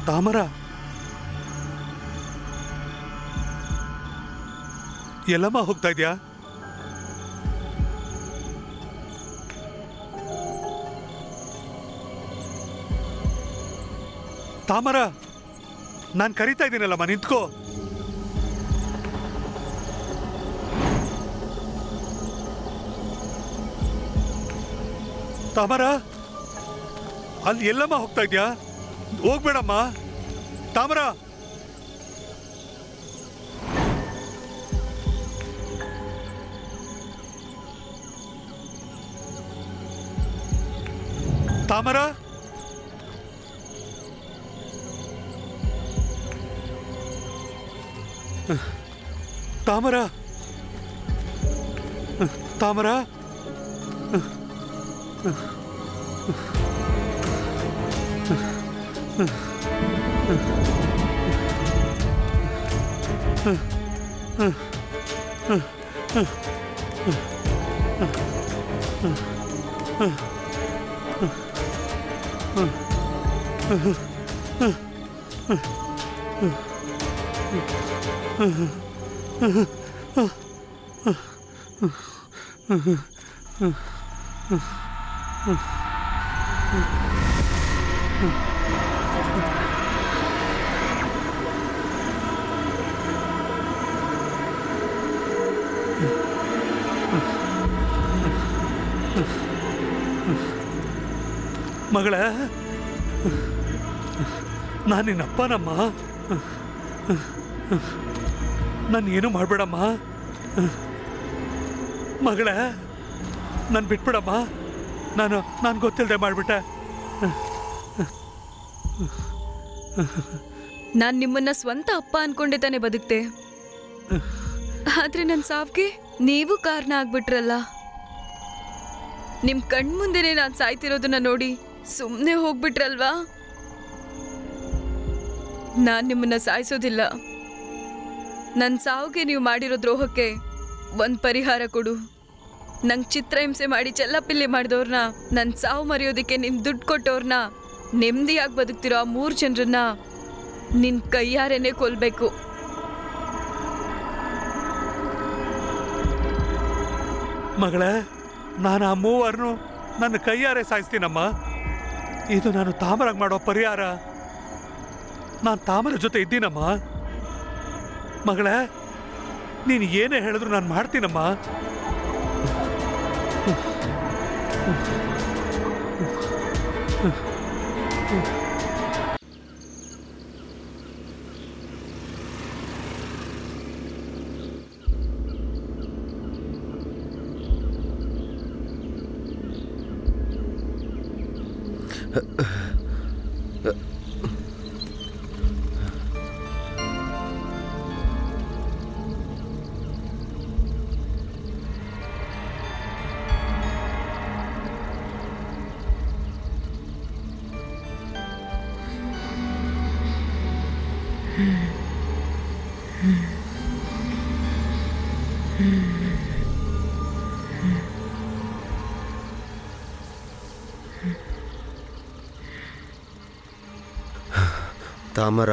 ತಾಮರ, ಎಲ್ಲಮ್ಮ ಹೋಗ್ತಾ ಇದ್ಯಾ? ತಾಮರ, ನಾನು ಕರಿತಾ ಇದ್ದೀನಲ್ಲಮ್ಮ, ನಿಂತ್ಕೋ. ತಾಮರ, ಅಲ್ಲಿ ಎಲ್ಲಮ್ಮ ಹೋಗ್ತಾ ಇದ್ಯಾ? ಹೋಗ್ಬೇಡಮ್ಮ ತಾಮರ. ತಾಮರ, ತಾಮರ, ತಾಮರ, ಮಗಳ, ನಾನು ನಿನ್ನಪ್ಪನಮ್ಮ. ನಾನು ಏನು ಮಾಡಬೇಡಮ್ಮ ಮಗಳ, ನಾನು ಬಿಟ್ಬಿಡಮ್ಮ. ನಾನು ಗೊತ್ತಿಲ್ಲದೆ ಮಾಡಿಬಿಟ್ಟೆ. ನಾನ್ ನಿಮ್ಮನ್ನ ಸ್ವಂತ ಅಪ್ಪ ಅನ್ಕೊಂಡೆ ತಾನೇ ಬದುಕ್ತೆ. ಆದ್ರೆ ನನ್ನ ಸಾವ್ಗೆ ನೀವು ಕಾರಣ ಆಗ್ಬಿಟ್ರಲ್ಲ. ನಿಮ್ ಕಣ್ಮುಂದೆನೆ ನಾನು ಸಾಯ್ತಿರೋದನ್ನ ನೋಡಿ ಸುಮ್ಮನೆ ಹೋಗ್ಬಿಟ್ರಲ್ವಾ? ನಾನ್ ನಿಮ್ಮನ್ನ ಸಾಯಿಸೋದಿಲ್ಲ. ನನ್ನ ಸಾವುಗೆ ನೀವು ಮಾಡಿರೋ ದ್ರೋಹಕ್ಕೆ ಒಂದು ಪರಿಹಾರ ಕೊಡು. ನಂಗೆ ಚಿತ್ರಹಿಂಸೆ ಮಾಡಿ ಚೆಲ್ಲಪಿಲ್ಲಿ ಮಾಡಿದವ್ರನ್ನ, ನನ್ನ ಸಾವು ಮರೆಯೋದಕ್ಕೆ ನಿನ್ ದುಡ್ಡು ಕೊಟ್ಟವ್ರನ್ನ, ನೆಮ್ಮದಿಯಾಗಿ ಬದುಕ್ತಿರೋ ಆ 3 ಜನರನ್ನ ನಿನ್ ಕೈಯಾರೇನೆ ಕೊಲ್ಬೇಕು. ಮಗಳೇ, ನಾನು ಆ 3 ನನ್ನ ಕೈಯಾರೆ ಸಾಯಿಸ್ತೀನಮ್ಮ. ಇದು ನಾನು ತಾಮರಾಗಿ ಮಾಡೋ ಪರಿಹಾರ. ನಾನು ತಾಮರ ಜೊತೆ ಇದ್ದೀನಮ್ಮ. ಮಗಳೇ, ನೀನು ಏನೇ ಹೇಳಿದ್ರು ನಾನು ಮಾಡ್ತೀನಮ್ಮ. ತಾಮರ,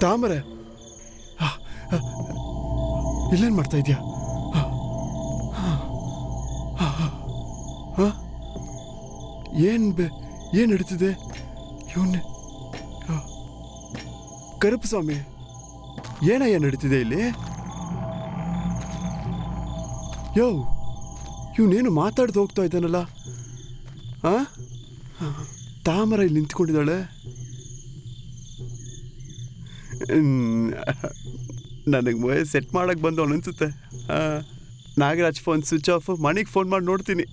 ತಾಮರೆ ಇಲ್ಲೇನು ಮಾಡ್ತಾ ಇದೆಯಾ? ಏನು ನಡೀತಿದೆ? ಇವನ್ನೇ ಕರುಪು ಸ್ವಾಮಿ, ಏನಯ್ಯ ನಡೀತಿದೆ ಇಲ್ಲಿ? ಯೋ, ಇವನೇನು ಮಾತಾಡ್ದು ಹೋಗ್ತಾ ಇದ್ದಾನಲ್ಲ? ತಾಮರ ಇಲ್ಲಿ ನಿಂತ್ಕೊಂಡಿದ್ದಾಳೆ. ನನಗೆ ಮೊಬೈಲ್ ಸೆಟ್ ಮಾಡಕ್ಕೆ ಬಂದವನು ಅನ್ಸುತ್ತೆ. ನಾಗರಾಜ್ ಫೋನ್ ಸ್ವಿಚ್ ಆಫ್, ಮಣಿಗೆ ಫೋನ್ ಮಾಡಿ ನೋಡ್ತೀನಿ.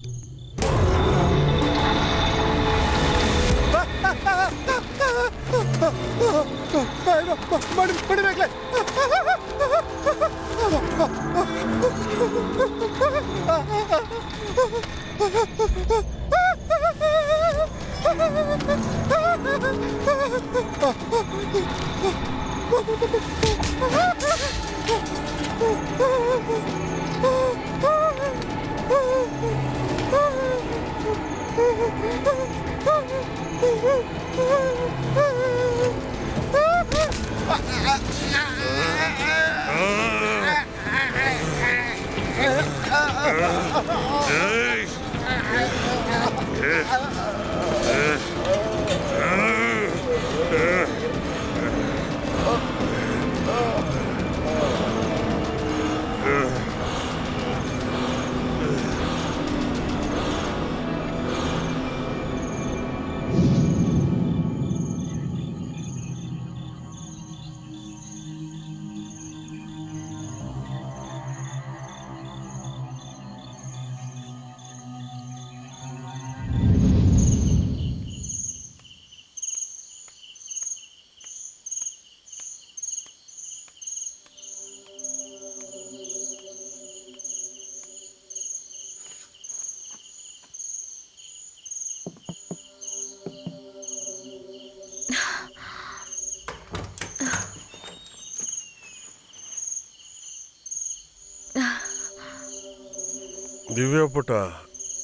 ದಿವ್ಯಾ ಪುಟ,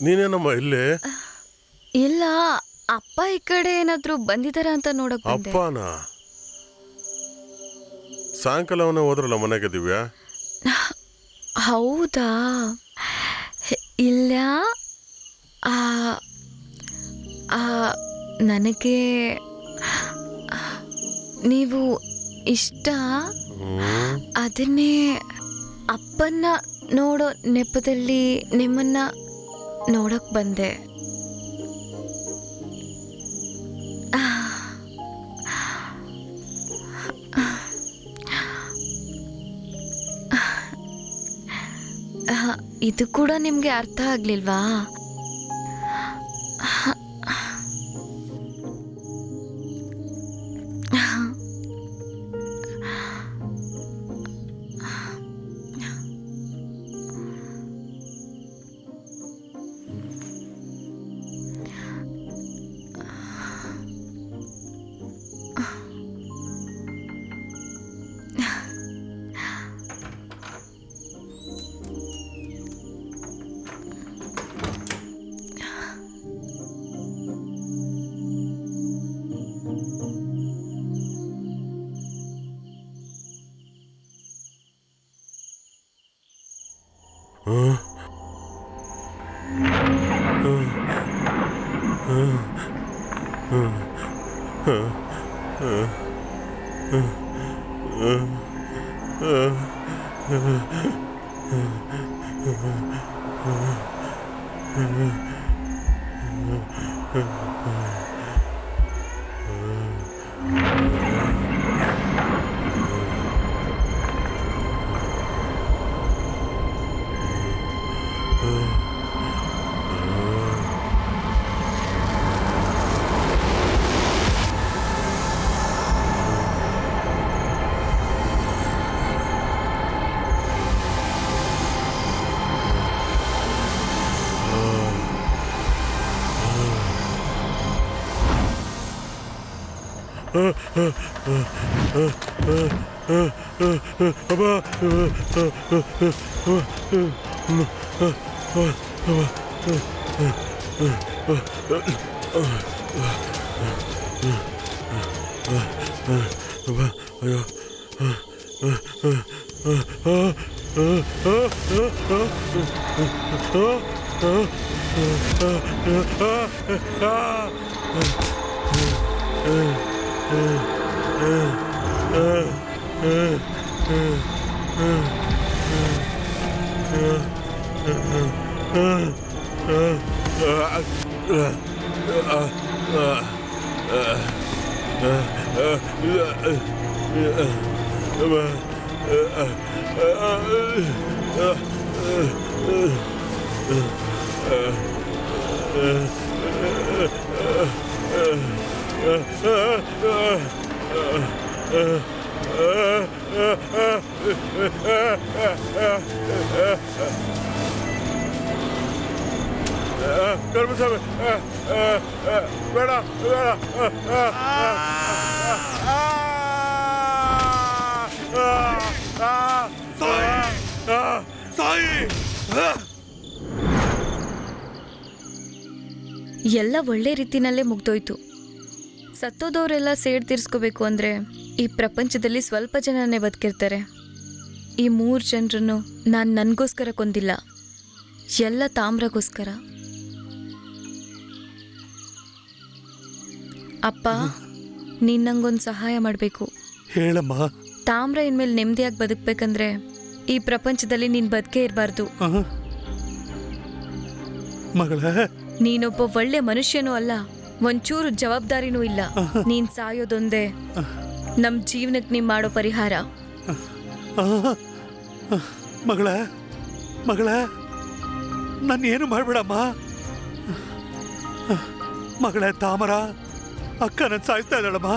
ನೀನೇನಮ್ಮ ಇಲ್ಲಿ? ಇಲ್ಲ, ಅಪ್ಪ ಈ ಕಡೆ ಏನಾದ್ರೂ ಬಂದಿದಾರ ಅಂತ ನೋಡಕ್ ಬಂದೆ. ಅಪ್ಪನ ಸಾಯಂಕಾಲವನ್ನ ಹೋದ್ರಲ್ಲ ಮನೆಗೆ ದಿವ್ಯಾ? ಹೌದಾ? ಇಲ್ಲ, ನನಗೆ ನೀವು ಇಷ್ಟ. ಅದನ್ನೇ ಅಪ್ಪನ್ನ ನೋಡೋ ನೆಪದಲ್ಲಿ ನಿಮ್ಮನ್ನ ನೋಡಕ್ ಬಂದೆ. ಇದು ಕೂಡ ನಿಮ್ಗೆ ಅರ್ಥ ಆಗ್ಲಿಲ್ವಾ? ಅಯ್ಯೋ ಕರ್ಮಸ್ವಾಮಿ ಬೇಡ ಬೇಡ ಸಾಯಿ ಎಲ್ಲ ಒಳ್ಳೆ ರೀತಿನಲ್ಲೇ ಮುಗ್ದೋಯ್ತು. ಸತ್ತೋದವರೆಲ್ಲ ಸೇಡ್ ತೀರ್ಸ್ಕೋಬೇಕು ಅಂದರೆ ಈ ಪ್ರಪಂಚದಲ್ಲಿ ಸ್ವಲ್ಪ ಜನನೇ ಬದುಕಿರ್ತಾರೆ. ಈ 3 ಜನರನ್ನು ನಾನು ನನಗೋಸ್ಕರ ಕೊಂದಿಲ್ಲ, ಎಲ್ಲ ತಾಮ್ರಗೋಸ್ಕರ. ಅಪ್ಪ, ನೀನು ನಂಗೊಂದು ಸಹಾಯ ಮಾಡಬೇಕು. ಹೇಳಮ್ಮ. ತಾಮ್ರ ಇನ್ಮೇಲೆ ನೆಮ್ಮದಿಯಾಗಿ ಬದುಕಬೇಕಂದ್ರೆ ಈ ಪ್ರಪಂಚದಲ್ಲಿ ನೀನು ಬದುಕೇ ಇರಬಾರ್ದು. ಮಗಳ, ನೀನೊಬ್ಬ ಒಳ್ಳೆ ಮನುಷ್ಯನೂ ಅಲ್ಲ, ಒಂಚೂರು ಜವಾಬ್ದಾರಿನೂ ಇಲ್ಲ. ನೀನ್ ಸಾಯೋದೊಂದೇ ನಮ್ ಜೀವನಕ್ಕೆ ನೀ ಮಾಡೋ ಪರಿಹಾರ. ಮಗಳ ಮಗಳ ನನ್ನ ಏನು ಮಾಡ್ಬೇಡಮ್ಮ. ಮಗಳೇ ತಾಮರ, ಅಕ್ಕ ನನ್ನ ಸಾಯಿಸ್ತಾ ಇದ್ದಾಳಮ್ಮ.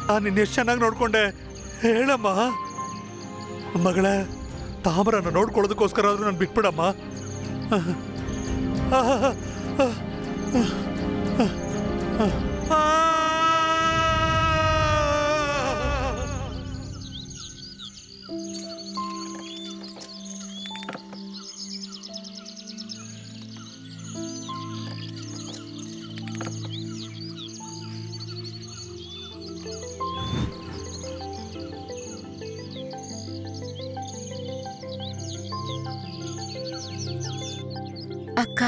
ನಾನು ನಿನ್ನ ಎಷ್ಟು ಚೆನ್ನಾಗಿ ನೋಡ್ಕೊಂಡೆ ಹೇಳಮ್ಮ. ಮಗಳೇ, ತಾಮರನ ನೋಡ್ಕೊಳ್ಳೋದಕ್ಕೋಸ್ಕರ ಆದ್ರೂ ನಾನು ಬಿಟ್ಬಿಡಮ್ಮ. ಅಕ್ಕ